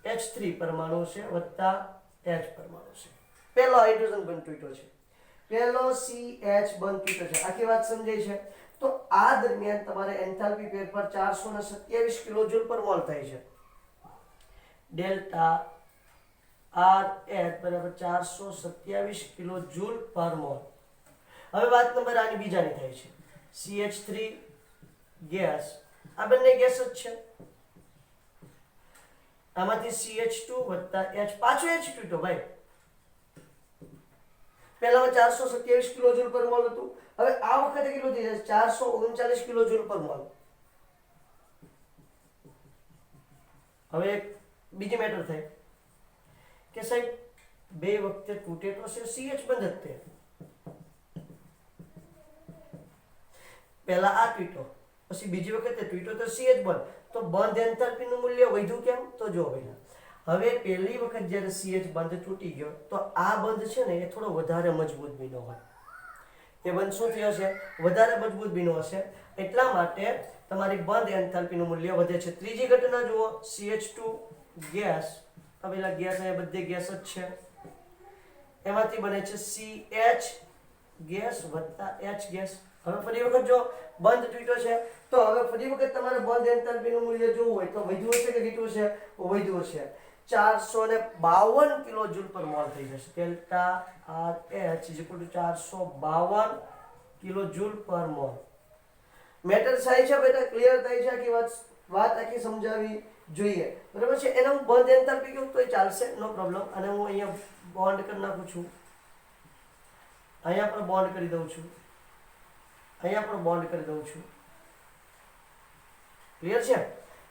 H3 પરમાણુ છે વત્તા H પરમાણુ છે. પહેલો હાઇડ્રોજન બંધ તૂટ્યો છે, પહેલો CH બંધ તૂટ્યો છે. આખી વાત સમજાય છે? તો આ દરમિયાન તમારે એન્થાલ્પી ફેરફાર 427 કિલોજૂલ પર મોલ થાય છે. ડેલ્ટા RH બરાબર 427 કિલોજૂલ પર મોલ. હવે વાત નંબર આની બીજાની થાય છે. CH3 ગેસ, આ બંને ગેસ જ છે. આમાંથી CH2 વત્તા H, પાછો H તૂટ્યો ભાઈ. પહેલામાં 427 કિલોજૂલ પર મોલ હતું, હવે આ વખતે કેટલું થઈ જશે? 439 કિલોજૂલ પર મોલ. હવે બીજી મેટર થાય કે સાહેબ બે વખતે તૂટે તો CH બંધ જ તે. પહેલા આ તૂટ્યો, પછી બીજી વખતે તૂટ્યો તો CH બંધ. તો બંધ એન્થાલ્પીનું મૂલ્ય વધ્યું કેમ? તો જો ભાઈ, હવે પહેલી વખત જ્યારે CH બંધ તૂટી ગયો તો આ બંધ છે ને એ થોડો વધારે મજબૂત બન્યો હોય. એ બંધ શું થયો છે? વધારે મજબૂત બન્યો હશે, એટલા માટે તમારી બંધ એન્થાલ્પીનું મૂલ્ય વધે છે. ત્રીજી ઘટના જુઓ, CH2 ગેસ, પેલા ગેસ અહીંયા બધે ગેસ જ છે, એમાંથી બને છે CH ગેસ વત્તા H ગેસ. હવે ફરી વખત જો બંધ તૂટ્યો છે તો હવે ફરી વખત તમારે બંધ એન્થાલ્પીનું મૂલ્ય જોવું હોય તો વધ્યું હશે કે ઘટ્યું છે? વધ્યું હશે. 452 કિલોજૂલ પર મોલ થઈ જશે. ડેલ્ટા RH = 452 કિલોજૂલ પર મોલ. મેટર થાય છે બેટા? ક્લિયર થાય છે? આખી વાત આખી સમજાવી જોઈએ, બરાબર છે? એને હું બંધ એન્થાલ્પી કહું તોય ચાલશે, નો પ્રોબ્લેમ. અને હું અહીંયા બોન્ડ કરી નાખું છું, અહીંયા પણ બોન્ડ કરી દઉં છું, અહીંયા પણ બોન્ડ કરી દઉં છું. ક્લિયર છે?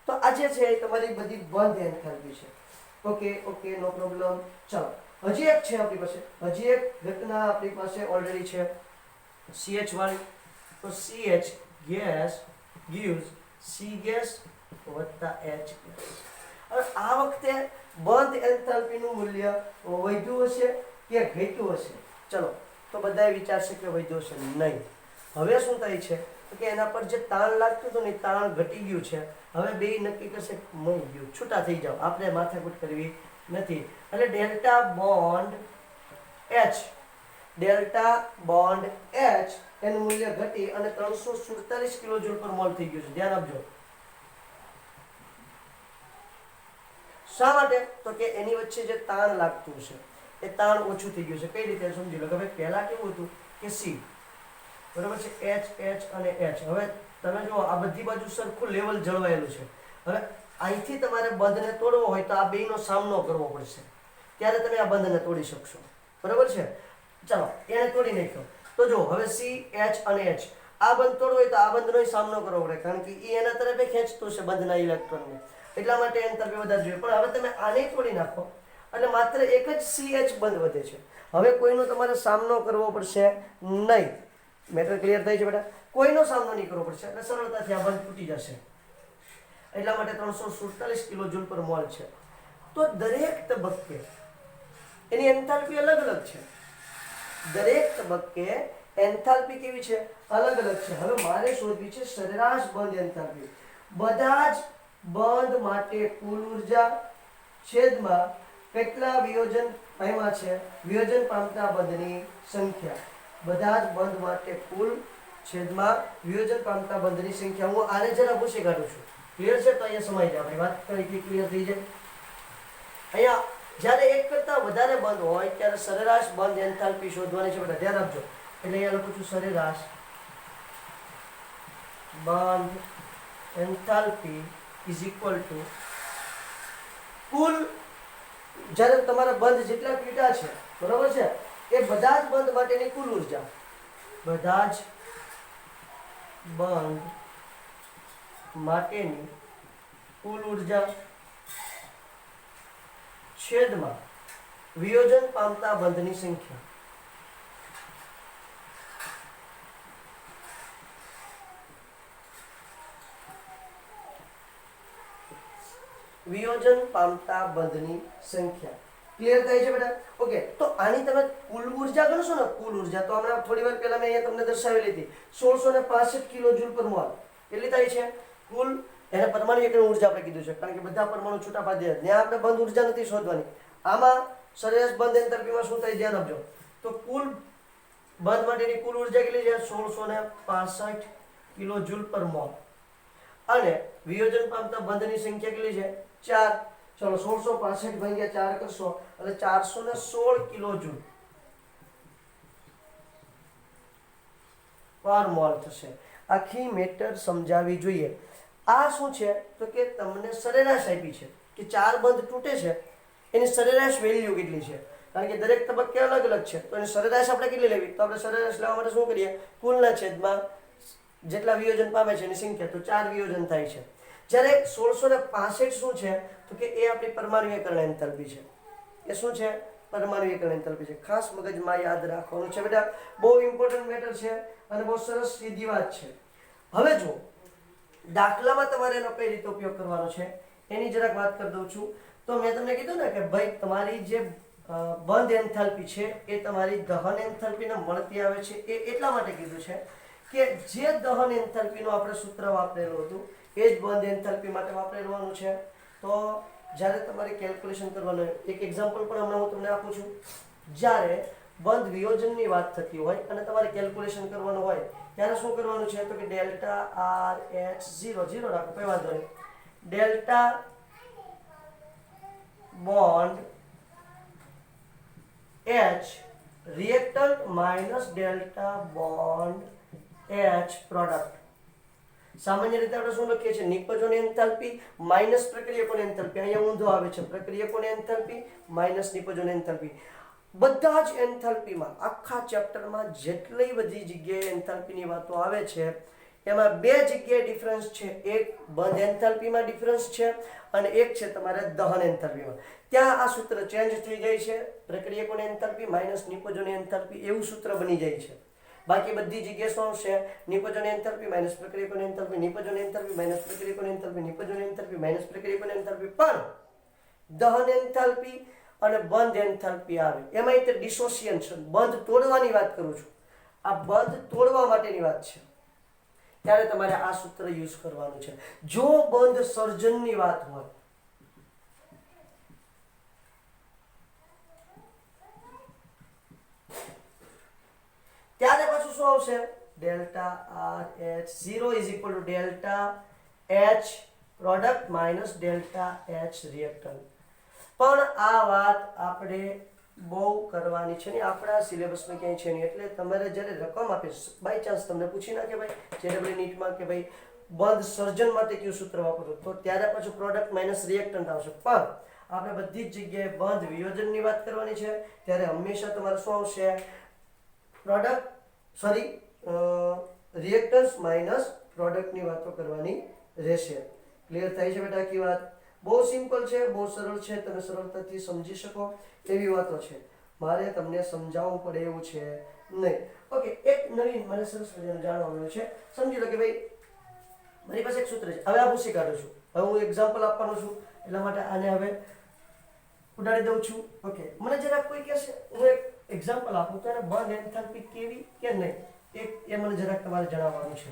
તો આ જે છે એ તમારી બધી બંધ એન્થાલ્પી છે. ઓકે, નો પ્રોબ્લેમ. ચાલો હજી એક છે આપણી પાસે, હજી એક ઘટના આપણી પાસે ઓલરેડી છે CH વાળી. તો CH gas gives C gas વત્તા H ગેસ. હવે આ વખતે બંધ એન્થાલ્પીનું મૂલ્ય વધ્યું હશે કે ઘટ્યું હશે? ચલો, તો બધાએ વિચારશે કે વધ્યું છે. નહીં. હવે શું થાય છે કે એના પર જે તાણ લાગતું હતું ને તાણ ઘટી ગયું છે. હવે બે નક્કી કરશે મળી ગયું, છૂટા થઈ જાવ, આપણે માથાકૂટ કરવી નથી. એટલે ડેલ્ટા બોન્ડ H એનું મૂલ્ય ઘટી અને 347 કિલોજૂલ પર મોલ થઈ ગયું છે. ધ્યાન આપજો. શા માટે? તો કે એની વચ્ચે જે તાણ લાગતું છે એ તાણ ઓછું થઈ ગયું છે. કઈ રીતે સમજી લો કે ભાઈ પહેલા કેવું હતું કે C બરાબર છે, H અને H. હવે તમે જો આ બધી બાજુ સરખું લેવલ જળવાયેલું છે. હવે અહીંથી તમારે બંધને તોડવો હોય તો આ બેયનો સામનો કરવો પડશે, ત્યારે તમે આ બંધને તોડી શકશો. બરાબર છે? ચાલો એને તોડી નાખ્યો. તો જો હવે CH અને H, આ બંધ તોડવો હોય તો આ બંધનો સામનો કરવો પડે, કારણ કે એ એના તરફે ખેંચતું છે બંધના ઇલેક્ટ્રોનને, એટલા માટે એન્થાલ્પી વધારે જોઈએ. પણ હવે તમે આને તોડી નાખો એટલે માત્ર એક જ CH બંધ વધે છે. હવે કોઈનો તમારે સામનો કરવો પડશે નહીં. મેટર ક્લિયર થાય છે બેટા? કોઈનો સામનો નહીં કરવો પડશે એટલે સરળતાથી આ બંધ તૂટી જશે. એટલા માટે 347 કિલોજૂલ પર મોલ છે. તો દરેક તબક્કે એની એન્થાલ્પી અલગ અલગ છે. દરેક તબક્કે એન્થાલ્પી કેવી છે? અલગ અલગ છે. હવે મારે શોધવી છે સરેરાશ બંધ એન્થાલ્પી. બધા જ બંધ માટે કુલ ઉર્જા છેદમાં કેટલા વિયોજન પામ્યા છે, વિયોજન પામતા બંધની સંખ્યા. બધા જ બંધ માટે કુલ છેદમાં વિયોજન પામતા બંધની સંખ્યા. હું આને જરા પૂછી કાઢું છું. ક્લિયર છે? તો અહીંયા સમાઈ જાય, આપણી વાત કરી ક્લિયર થઈ જાય. અહીંયા જ્યારે એક કરતા વધારે બંધ હોય ત્યારે સરેરાશ બંધ એન્થાલ્પી શોધવાની છે બેટા. ધ્યાન આપજો. એટલે અહીંયા લખું છું સરેરાશ બંધ એન્થાલ્પી ઇઝ ઇક્વલ ટુ કુલ જ્યારે તમારા બંધ જેટલા પીટા છે, બરોબર છે, એ બધા જ બંધ માટેની કુલ ઉર્જા, બધા જ બંધ માટેની કુલ ઉર્જા છેદમાં વિયોજન પામતા બંધની સંખ્યા. વિયોજન પામતા બંધની સંખ્યા. ક્લિયર થાય છે બેટા? ઓકે, તો આની તમે કુલ ઉર્જા ગણશો ને, કુલ ઉર્જા તો હમણાં થોડી વાર પહેલા મેં અહીંયા તમને દર્શાવેલી હતી 1665 કિલોજૂલ પર મોલ. કેટલી થાય છે કુલ? એને પરમાણુ એકમ ઉર્જા આપણે કીધું છે, કારણ કે બધા પરમાણુ છૂટા પાડી દે. ત્યાં આપણે બંધ ઉર્જા નથી શોધવાની. આમાં સરેરાશ બંધ એન્થાલ્પીમાં શું થાય ધ્યાન આપજો. તો કુલ બંધ માટેની કુલ ઉર્જા કેટલી છે? 1665 કિલોજૂલ પર મોલ. અને વિયોજન પામતા બંધની સંખ્યા કેટલી છે? 4. ચલો 1665 ભાગ્યા 4 કરશો એટલે 416 કિલોજૂલ પર મોલ થશે. આખી મેટર સમજાવી જોઈએ. આ શું છે તો કે તમને સરેરાશ આપી છે કે 4 બંધ તૂટે છે, એની સરેરાશ વેલ્યુ કેટલી છે, કારણ કે દરેક તબક્કે અલગ અલગ છે. તો એની સરેરાશ આપણે કેટલી લેવી? તો આપણે સરેરાશ લેવા માટે શું કરીએ? કુલના છેદમાં જેટલા વિયોજન પામે છે એની સંખ્યા, તો 4 વિયોજન થાય છે. જ્યારે 1665 શું છે તો કે એ આપણી પરમાણુકરણ એન્થાલ્પી છે. એ શું છે? પરમાણુકરણ એન્થાલ્પી છે. ખાસ મગજમાં યાદ રાખવાનું છે બેટા, બહુ ઇમ્પોર્ટન્ટ મેટર છે અને બહુ સરસ સીધી વાત છે. હવે જો દાખલામાં તમારે એનો કઈ રીતે ઉપયોગ કરવાનો છે એની જરાક વાત કરી દઉં છું. તો મેં તમને કીધું ને કે ભાઈ તમારી જે બંધ એન્થાલ્પી છે એ તમારી દહન એન્થાલ્પીને મળતી આવે છે. એ એટલા માટે કીધું છે કે જે દહન એન્થાલ્પીનું આપણે સૂત્ર વાપરેલું હતું એ જ બંધ એન્થાલ્પી માટે વાપરેલું છે. તો જ્યારે તમારે કેલ્ક્યુલેશન કરવાનું હોય, એક એક્ઝામ્પલ પણ હમણાં હું તમને આપું છું. જ્યારે બંધ વિયોજનની વાત થતી હોય અને તમારે કેલ્ક્યુલેશન કરવાનું હોય ત્યારે શું કરવાનું છે તો કે ડેલ્ટા આર એચ 0 0 રાખો, કોઈ વાંધો નહીં. Delta bond H reactant minus delta bond H product. સામાન્ય રીતે આપણે શું લખીએ છીએ? નિપજોની એન્થાલ્પી માઇનસ પ્રક્રિયકોની એન્થાલ્પી. અહીંયા ઊંધો આવે છે, પ્રક્રિયકોની એન્થાલ્પી માઇનસ નિપજોની એન્થાલ્પી. બધા જ એન્થાલ્પીમાં આખા ચેપ્ટરમાં જેટલી બધી જગ્યાએ એન્થાલ્પીની વાતો આવે છે એમાં બે જગ્યાએ ડિફરન્સ છે. એક બંધ એન્થાલ્પીમાં ડિફરન્સ છે અને એક છે તમારે દહન એન્થાલ્પીમાં. ત્યાં આ સૂત્ર ચેન્જ થઈ જાય છે. પ્રક્રિયકોની એન્થાલ્પી માઇનસ નિપજોની એન્થાલ્પી એવું સૂત્ર બની જાય છે. બાકી બધી જગ્યાએ શું આવશે? નિપજોની એન્થાલ્પી માઇનસ પ્રક્રિયકોની એન્થાલ્પી, નિપજોની એન્થાલ્પી માઇનસ પ્રક્રિયકોની એન્થાલ્પી, નિપજોની એન્થાલ્પી માઇનસ પ્રક્રિયકોની એન્થાલ્પી. પણ દહન એન્થાલ્પી અને બંધ એન્થાલ્પી આવે એમાં તે ડિસોસિએશન, બંધ તોડવાની વાત કરું છું. આ બંધ તોડવા માટેની વાત છે ત્યારે તમારે આ સૂત્ર યુઝ કરવાનું છે. જો બંધ સર્જનની વાત હોય ત્યારે પાછું શું આવશે? Delta R H 0 is equal to delta H product minus delta H reactant. પણ આ વાત આપણે બહુ કરવાની છે ને આપણા સિલેબસમાં ક્યાંય છે નહીં. એટલે તમારે જ્યારે રકમ આપે, બાય ચાન્સ તમને પૂછી નાખે ભાઈ જેડબલ્યુ નીટમાં કે ભાઈ બંધ સર્જન માટે કયું સૂત્ર વાપરવું, તો ત્યારે પાછું પ્રોડક્ટ માઇનસ રિએક્ટન્ટ આવશે. પણ આપણે બધી જ જગ્યાએ બંધ વિયોજનની વાત કરવાની છે ત્યારે હંમેશા તમારે શું આવશે? પ્રોડક્ટ રિએક્ટન્સ માઇનસ પ્રોડક્ટની વાતો કરવાની રહેશે. ક્લિયર થાય છે બેટા આખી વાત? બહુ સિમ્પલ છે, બહુ સરળ છે, તમે સરળતાથી સમજી શકો એવી વાતો છે. મારે તમને સમજાવવું પડે એવું છે નહીં. ઓકે, એક નવીન મને સરસ મજાનું જાણવા મળ્યું છે. સમજી લો કે ભાઈ મારી પાસે એક સૂત્ર છે. હવે આ પૂછી કાઢું છું. હવે હું એક્ઝામ્પલ આપવાનો છું એટલા માટે આને હવે ઉડાડી દઉં છું. ઓકે, મને જરાક કોઈ કહેશે હું એક એક્ઝામ્પલ આપું તો એને બંધ એન્થાલ્પી કેવી કે નહીં એ મને જરાક તમારે જણાવવાનું છે.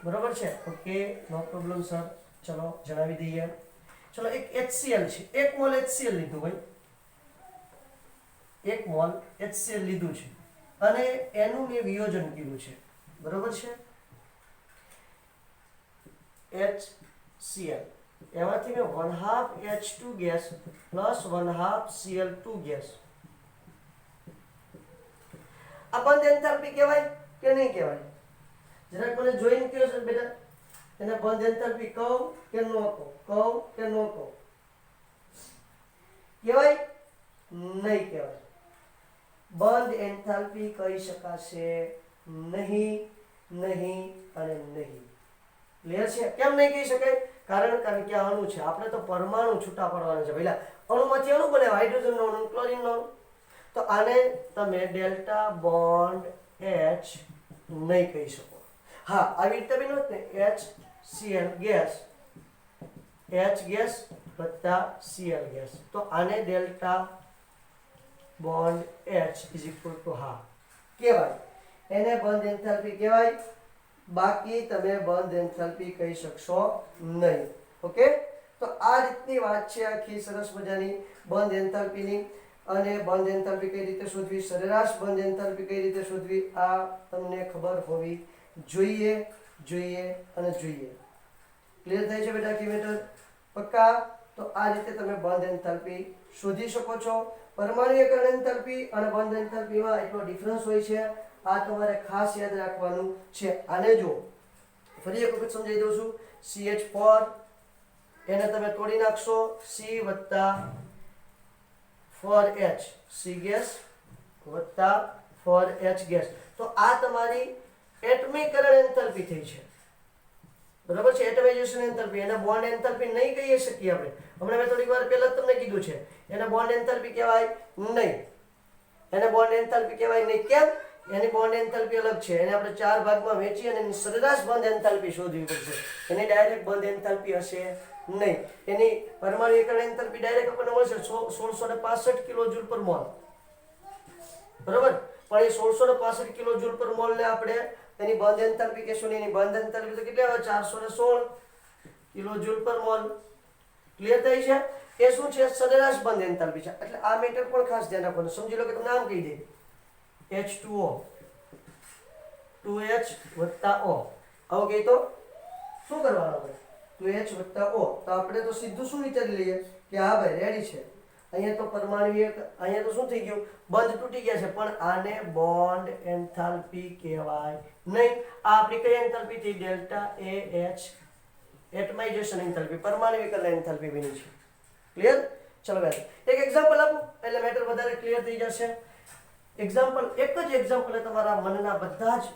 બરોબર છે? ઓકે, નો પ્રોબ્લેમ સર. ચલો જણાવી દઈએ. ચલો એક HCl છે, 1 મોલ HCl લીધું ભાઈ, 1 મોલ HCl લીધું છે અને એનું મેં વિયોજન કર્યું છે. બરોબર છે? HCl એમાંથી મેં 1/2 H2 gas plus 1/2 Cl2 gas. આ બંધ એન્થાલ્પી કહેવાય કે નહીં કહેવાય? જરાક મને જોઈન કર્યો છે બેટા. એને બંધ એન્થાલ્પી કહું કે ન કહું, કહું કે ન કહું? કહેવાય? નહીં કહેવાય. બંધ એન્થાલ્પી કહી શકાશે નહીં, નહીં અને નહીં. ક્લિયર છે? કેમ નહીં કહી શકાય? કારણ કે આ અણુ છે, આપણે તો પરમાણુ છૂટા પાડવાના છે. પહેલા અણુમાંથી અણુ બને, હાઇડ્રોજનનો અણુ, ક્લોરીનનો અણુ. તો આને તમે ડેલ્ટા બોન્ડ H નહીં કહી શકો. હા, આવી રીતે બી નહોત ને, HCl ગેસ, H ગેસ વત્તા Cl ગેસ, તો આને delta bond H is equal two હા કહેવાય. એને બંધ એન્થાલ્પી કહેવાય. બાકી તમે બંધ એન્થાલ્પી કહી શકશો નહીં. ઓકે, તો આ રીતની વાત છે આખી સરસ મજાની બંધ એન્થાલ્પીની. અને બંધ એન્થાલ્પી કઈ રીતે શોધવી, સરેરાશ બંધ એન્થાલ્પી કઈ રીતે શોધવી, આ તમને ખબર હોવી જોઈએ, જોઈએ અને જોઈએ. ક્લિયર થાય છે બેટા કી મેટર? પક્કા? તો આ રીતે તમે બંધ એન્થાલ્પી શોધી શકો છો. પરમાણુયકરણ એન્થાલ્પી અને બંધ એન્થાલ્પીમાં એટલો ડિફરન્સ હોય છે, આ તમારે ખાસ યાદ રાખવાનું છે. આને જો ફરી એક વખત સમજાવી દઉં છું. CH4 એને તમે તોડી નાખશો, C વત્તા 4H, C ગેસ વત્તા 4H ગેસ, તો આ તમારી એટમીકરણ એન્થાલ્પી થઈ છે. બરાબર છે? એટમાઇઝેશન એન્થાલ્પી. એને બોન્ડ એન્થાલ્પી નહીં કહી શકીએ આપણે. હમણાં મેં થોડીક વાર પહેલા જ તમને કીધું છે, એને બોન્ડ એન્થાલ્પી કહેવાય નહીં. એને બોન્ડ એન્થાલ્પી કહેવાય નહીં. કેમ? એની બોન્ડ એન્થાલ્પી અલગ છે. એને આપણે 4 ભાગમાં વહેંચી અને એની સરેરાશ બંધ એન્થાલ્પી શોધવી પડશે. એની ડાયરેક્ટ બંધ એન્થાલ્પી હશે નહીં. એની પરમાણુયકરણ એન્થાલ્પી ડાયરેક્ટ આપણને મળશે 1665 કિલોજૂલ પર મોલ. બરાબર? પણ એ 1665 કિલોજૂલ પર મોલ ને આપણે એની બંધ એન્થાલ્પી કહેશું નહીં. એની બંધ એન્થાલ્પી તો કેટલી આવે? 416 કિલોજૂલ પર મોલ. ક્લિયર થઈ છે? એ શું છે? સરેરાશ બંધ એન્થાલ્પી છે. એટલે આ મેટર પણ ખાસ ધ્યાન રાખવાનું. સમજી લો કે તમને નામ કહી દે, H2O 2H વત્તા O, આવું કહી તો શું કરવાનું આપણે? 2H વત્તા O. તો આપણે તો સીધું શું વિચારી લઈએ કે હા ભાઈ રેડી છે. અહીંયા તો પરમાણુ અહીંયા તો શું થઈ ગયું? બંધ તૂટી ગયા છે. પણ આને બોન્ડ એન્થાલ્પી કહેવાય નહીં. આ આપણી કઈ એન્થાલ્પી થઈ? ડેલ્ટા AH એટમાઇઝેશન એન્થાલ્પી, પરમાણુયકરણ એન્થાલ્પી બની છે. ક્લિયર? ચલો ભાઈ એક એક્ઝામ્પલ આપો એટલે મેટર વધારે ક્લિયર થઈ જશે. એક્ઝામ્પલ, એક જ એક્ઝામ્પલ તમારા મનના બધા જ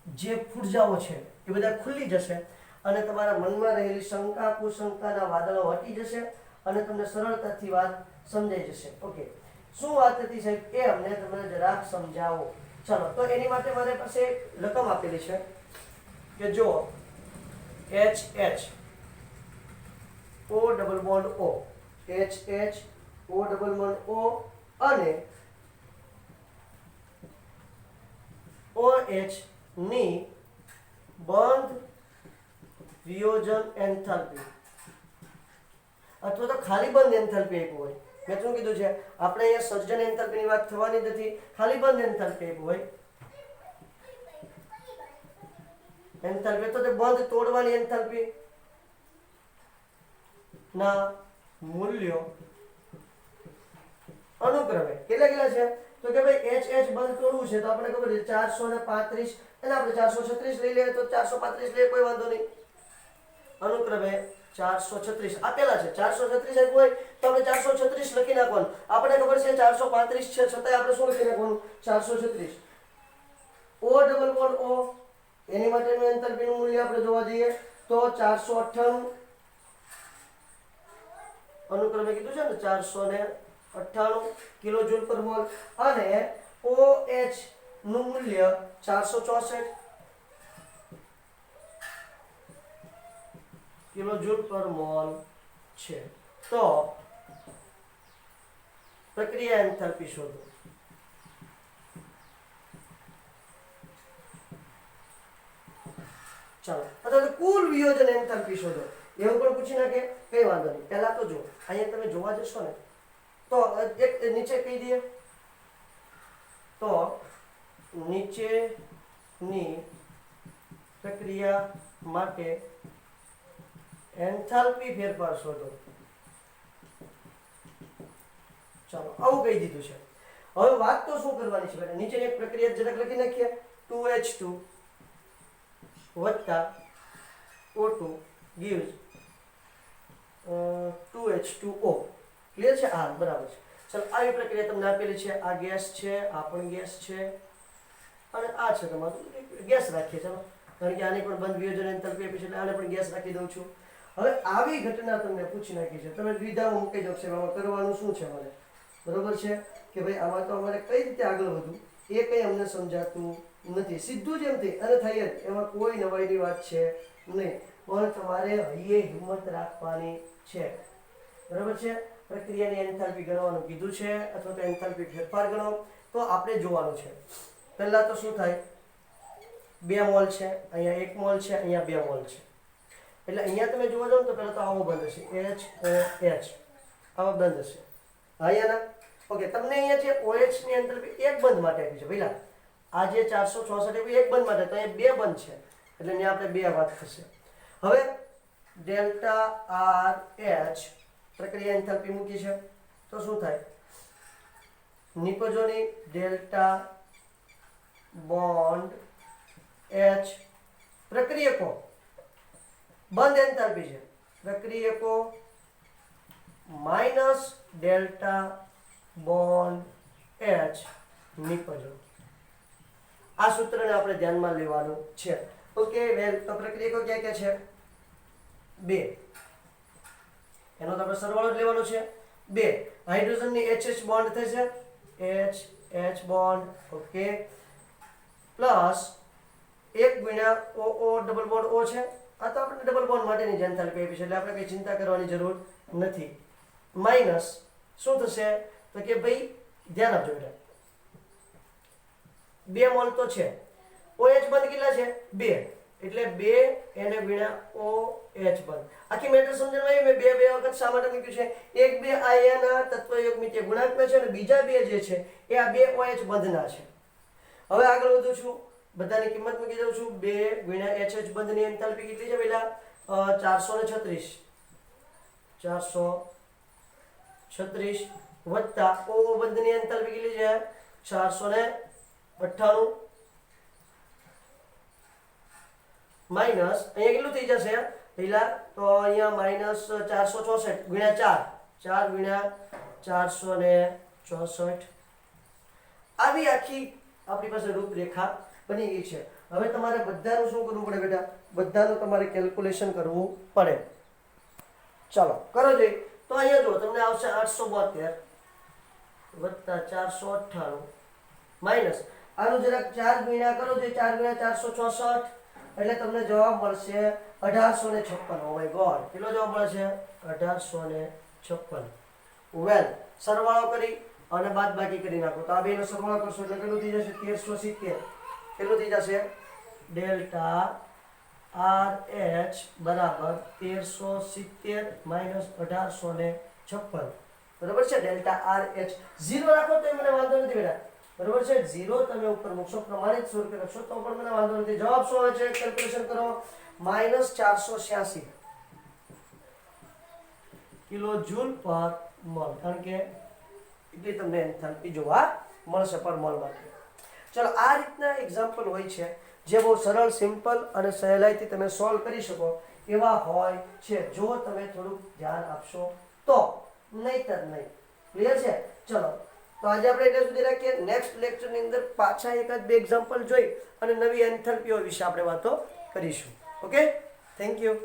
જે ફૂરજાઓ છે એ બધા ખુલ્લી જશે અને તમારા મનમાં રહેલી શંકા કુશંકાના વાદળો હટી જશે અને તમને સરળતાથી વાત સમજાઈ જશે. ઓકે, શું વાત હતી સાહેબ એ અમને તમે જરાક સમજાવો. ચલો, તો એની માટે મારી પાસે એક રકમ આપેલી છે કે જો HH O double bond O, HH O double bond O અને OH ની બંધ વિયોજન એન્થાલ્પી અથવા તો ખાલી બંધ એન્થાલ્પી આપ્યું હોય. મેં શું કીધું છે? આપણે અહીંયા સર્જન એન્થાલ્પીની વાત થવાની નથી, ખાલી બંધ એન્થાલ્પી આપ્યું હોય. એન્થાલ્પી તો તે બંધ તોડવાની એન્થાલ્પી ના મૂલ્યો અનુક્રમે કેટલા છે? તો કે ભાઈ HH બંધ તોડવું છે તો આપણે ખબર છે 435 અને આપણે 436 લઈ લઈએ તો 435 લઈએ, કોઈ વાંધો નહીં. અનુક્રમે 436 આપેલા છે. 436 આપ્યું હોય તો આપણે 436 લખી નાખવાનું. આપણે ખબર છે 435 છે છતાંય આપણે શું લખી નાખવાનું? 436. O ડબલ બોન્ડ O એની માટેનું એન્થાલ્પીનું મૂલ્ય આપણે જોવા જઈએ તો 498 અનુક્રમે કીધું છે ને 498 કિલોજૂલ પર મોલ અને OH નું મૂલ્ય 464 કિલોજૂલ પર મોલ છે. તો પ્રક્રિયા એન્થાલ્પી શોધો. ચાલો, અથવા કુલ વિયોજન એન્થાલ્પી શોધો એવું પણ પૂછી નાખે, કઈ વાંધો નહીં. પહેલા તો જો અહીંયા તમે જોવા જશો ને તો એક નીચે કહી દઈએ તો નીચેની પ્રક્રિયા માટે એન્થાલ્પી ફેરફાર શોધો. ચાલો, આવું કહી દીધું છે. હવે વાત તો શું કરવાની છે? નીચેની એક પ્રક્રિયા જરાક લખી નાખીએ. 2H2 વત્તા O2 gives 2H2O ક્લિયર છે? હા, બરાબર છે. ચલો, આવી પ્રક્રિયા તમને આપેલી છે. આ ગેસ છે, આ પણ ગેસ છે, અને આ છે તમારું ગેસ રાખીએ. ચલો, કારણ કે આની પણ બંધ વિયોજન એન્થાલ્પી આપી છે એટલે આને પણ ગેસ રાખી દઉં છું. હવે આવી ઘટના તમને પૂછી નાખી છે, તમે દ્વિધામાં મૂકી દો કે આમાં કરવાનું શું છે મારે. બરોબર છે કે ભાઈ આમાં તો અમારે કઈ રીતે આગળ વધવું એ કંઈ અમને સમજાતું નથી. સીધું જ એમથી અને થઈ જ, એમાં કોઈ નવાઈની વાત છે નહીં. પણ તમારે હૈયે હિંમત રાખવાની છે. બરાબર છે? પ્રક્રિયાની એન્થાલ્પી ગણવાનું કીધું છે, અથવા તો એન્થાલ્પી ફેરફાર ગણો તો આપણે જોવાનું છે. પહેલા તો શું થાય, 2 મોલ છે, અહીંયા 1 મોલ છે, અહીંયા 2 મોલ છે. એટલે અહીંયા તમે જોવા જાવ તો પહેલા તો આવો બંધ હશે, HOH આવો બંધ હશે. અહીંયા ના ઓકે, તમને અહીંયા જે OH ની એન્થાલ્પી એક બંધ માટે આપી છે પહેલા. આ જે 466 એક બંધ માટે, તો અહીંયા 2 બંધ છે એટલે અહીંયા આપણે 2 વાત થશે. હવે ડેલ્ટા RH પ્રક્રિયા એન્થાલ્પી મૂકી છે તો શું થાય, નિપજોની ડેલ્ટા બોન્ડ H પ્રક્રિયકો બંધ એન્થાલ્પી છે, પ્રક્રિયકો માઇનસ ડેલ્ટા બોન્ડ H નિપજો. આ સૂત્રને આપણે ધ્યાનમાં લેવાનું છે. ઓકે, વેલ, તો પ્રક્રિયકો ક્યાં ક્યાં છે? 2. એનો તો આપણે સરવાળો જ લેવાનો છે. 2 હાઇડ્રોજનની HH બોન્ડ થશે, HH બોન્ડ, ઓકે, પ્લસ 1 ગુણ્યા OO ડબલ બોન્ડ O છે. આ તો આપણે ડબલ બોન્ડ માટેની જ એન્થાલ્પી આપી છે એટલે આપણે કંઈ ચિંતા કરવાની જરૂર નથી. માઇનસ શું થશે તો કે ભાઈ ધ્યાન આપજો બેટા, 2 મોલ તો છે, OH બંધ કેટલા છે? 2, એટલે 2 એને ગુણ્યા OH બંધ. આખી મેટર સમજણમાં આવી. મેં 2 વખત શા માટે મૂક્યું છે? 1 2 આ એના તત્વયુગ્મિતીય ગુણાંકમાં છે અને બીજા 2 જે છે એ આ 2 OH બંધના છે. હવે આગળ વધું છું, બધાની કિંમત મૂકી દઉં છું. 2 ગુણ્યા HH બંધની એન્થાલ્પી કેટલી છે પહેલા? 436 વત્તા OO બંધની એન્થાલ્પી કેટલી છે? 498 માઇનસ અહીંયા કેટલું થઈ જશે પહેલા? તો અહીંયા માઇનસ 464 ગુણ્યા 4 ગુણ્યા 464. આવી આખી આપણી પાસે રૂપરેખા બની ગઈ છે. હવે તમારે બધાનું શું કરવું પડે બેટા? બધાનું તમારે કેલ્ક્યુલેશન કરવું પડે. ચાલો કરો જઈ. તો અહીંયા જો તમને આવશે 872 વત્તા 498 માઇનસ આનું જરાક 4 ગુણ્યા કરો જે 4 ગુણ્યા 464 એટલે તમને જવાબ મળશે 1856. ઓ માય ગોડ, કેટલો જવાબ મળે છે? 1856. વેલ, સરવાળો કરી અને બાદબાકી કરી નાખો તો આ બેનો સરવાળો કરશો એટલે કેટલું થઈ જશે? 1370. કેટલું થઈ જશે? ડેલ્ટા RH બરાબર 1370 માઇનસ 1856. બરાબર છે? ડેલ્ટા RH 0 રાખો તો મને વાંધો નથી બેટા. બરાબર છે? 0 તમે ઉપર મૂકશો, પ્રમાણિત સ્વરૂપે લખશો તો પણ મને વાંધો નથી. જવાબ શું આવે છે? કેલ્ક્યુલેશન કરો. માઇનસ 486 કિલોજૂલ પર મોલ, કારણ કે એટલી તમને એન્થાલ્પી જોવા મળશે પર મોલ માટે. ચલો, આ રીતના એક્ઝામ્પલ હોય છે જે બહુ સરળ, સિમ્પલ અને સહેલાઈથી તમે સોલ્વ કરી શકો એવા હોય છે જો તમે થોડુંક ધ્યાન આપશો તો, નહીતર નહીં. ક્લિયર છે? ચલો, તો આજે આપણે એટલે સુધી રાખીએ. નેક્સ્ટ લેક્ચરની અંદર પાછા એકાદ 2 એક્ઝામ્પલ જોઈ અને નવી એન્થાલ્પીઓ વિશે આપણે વાતો કરીશું. Okay, thank you.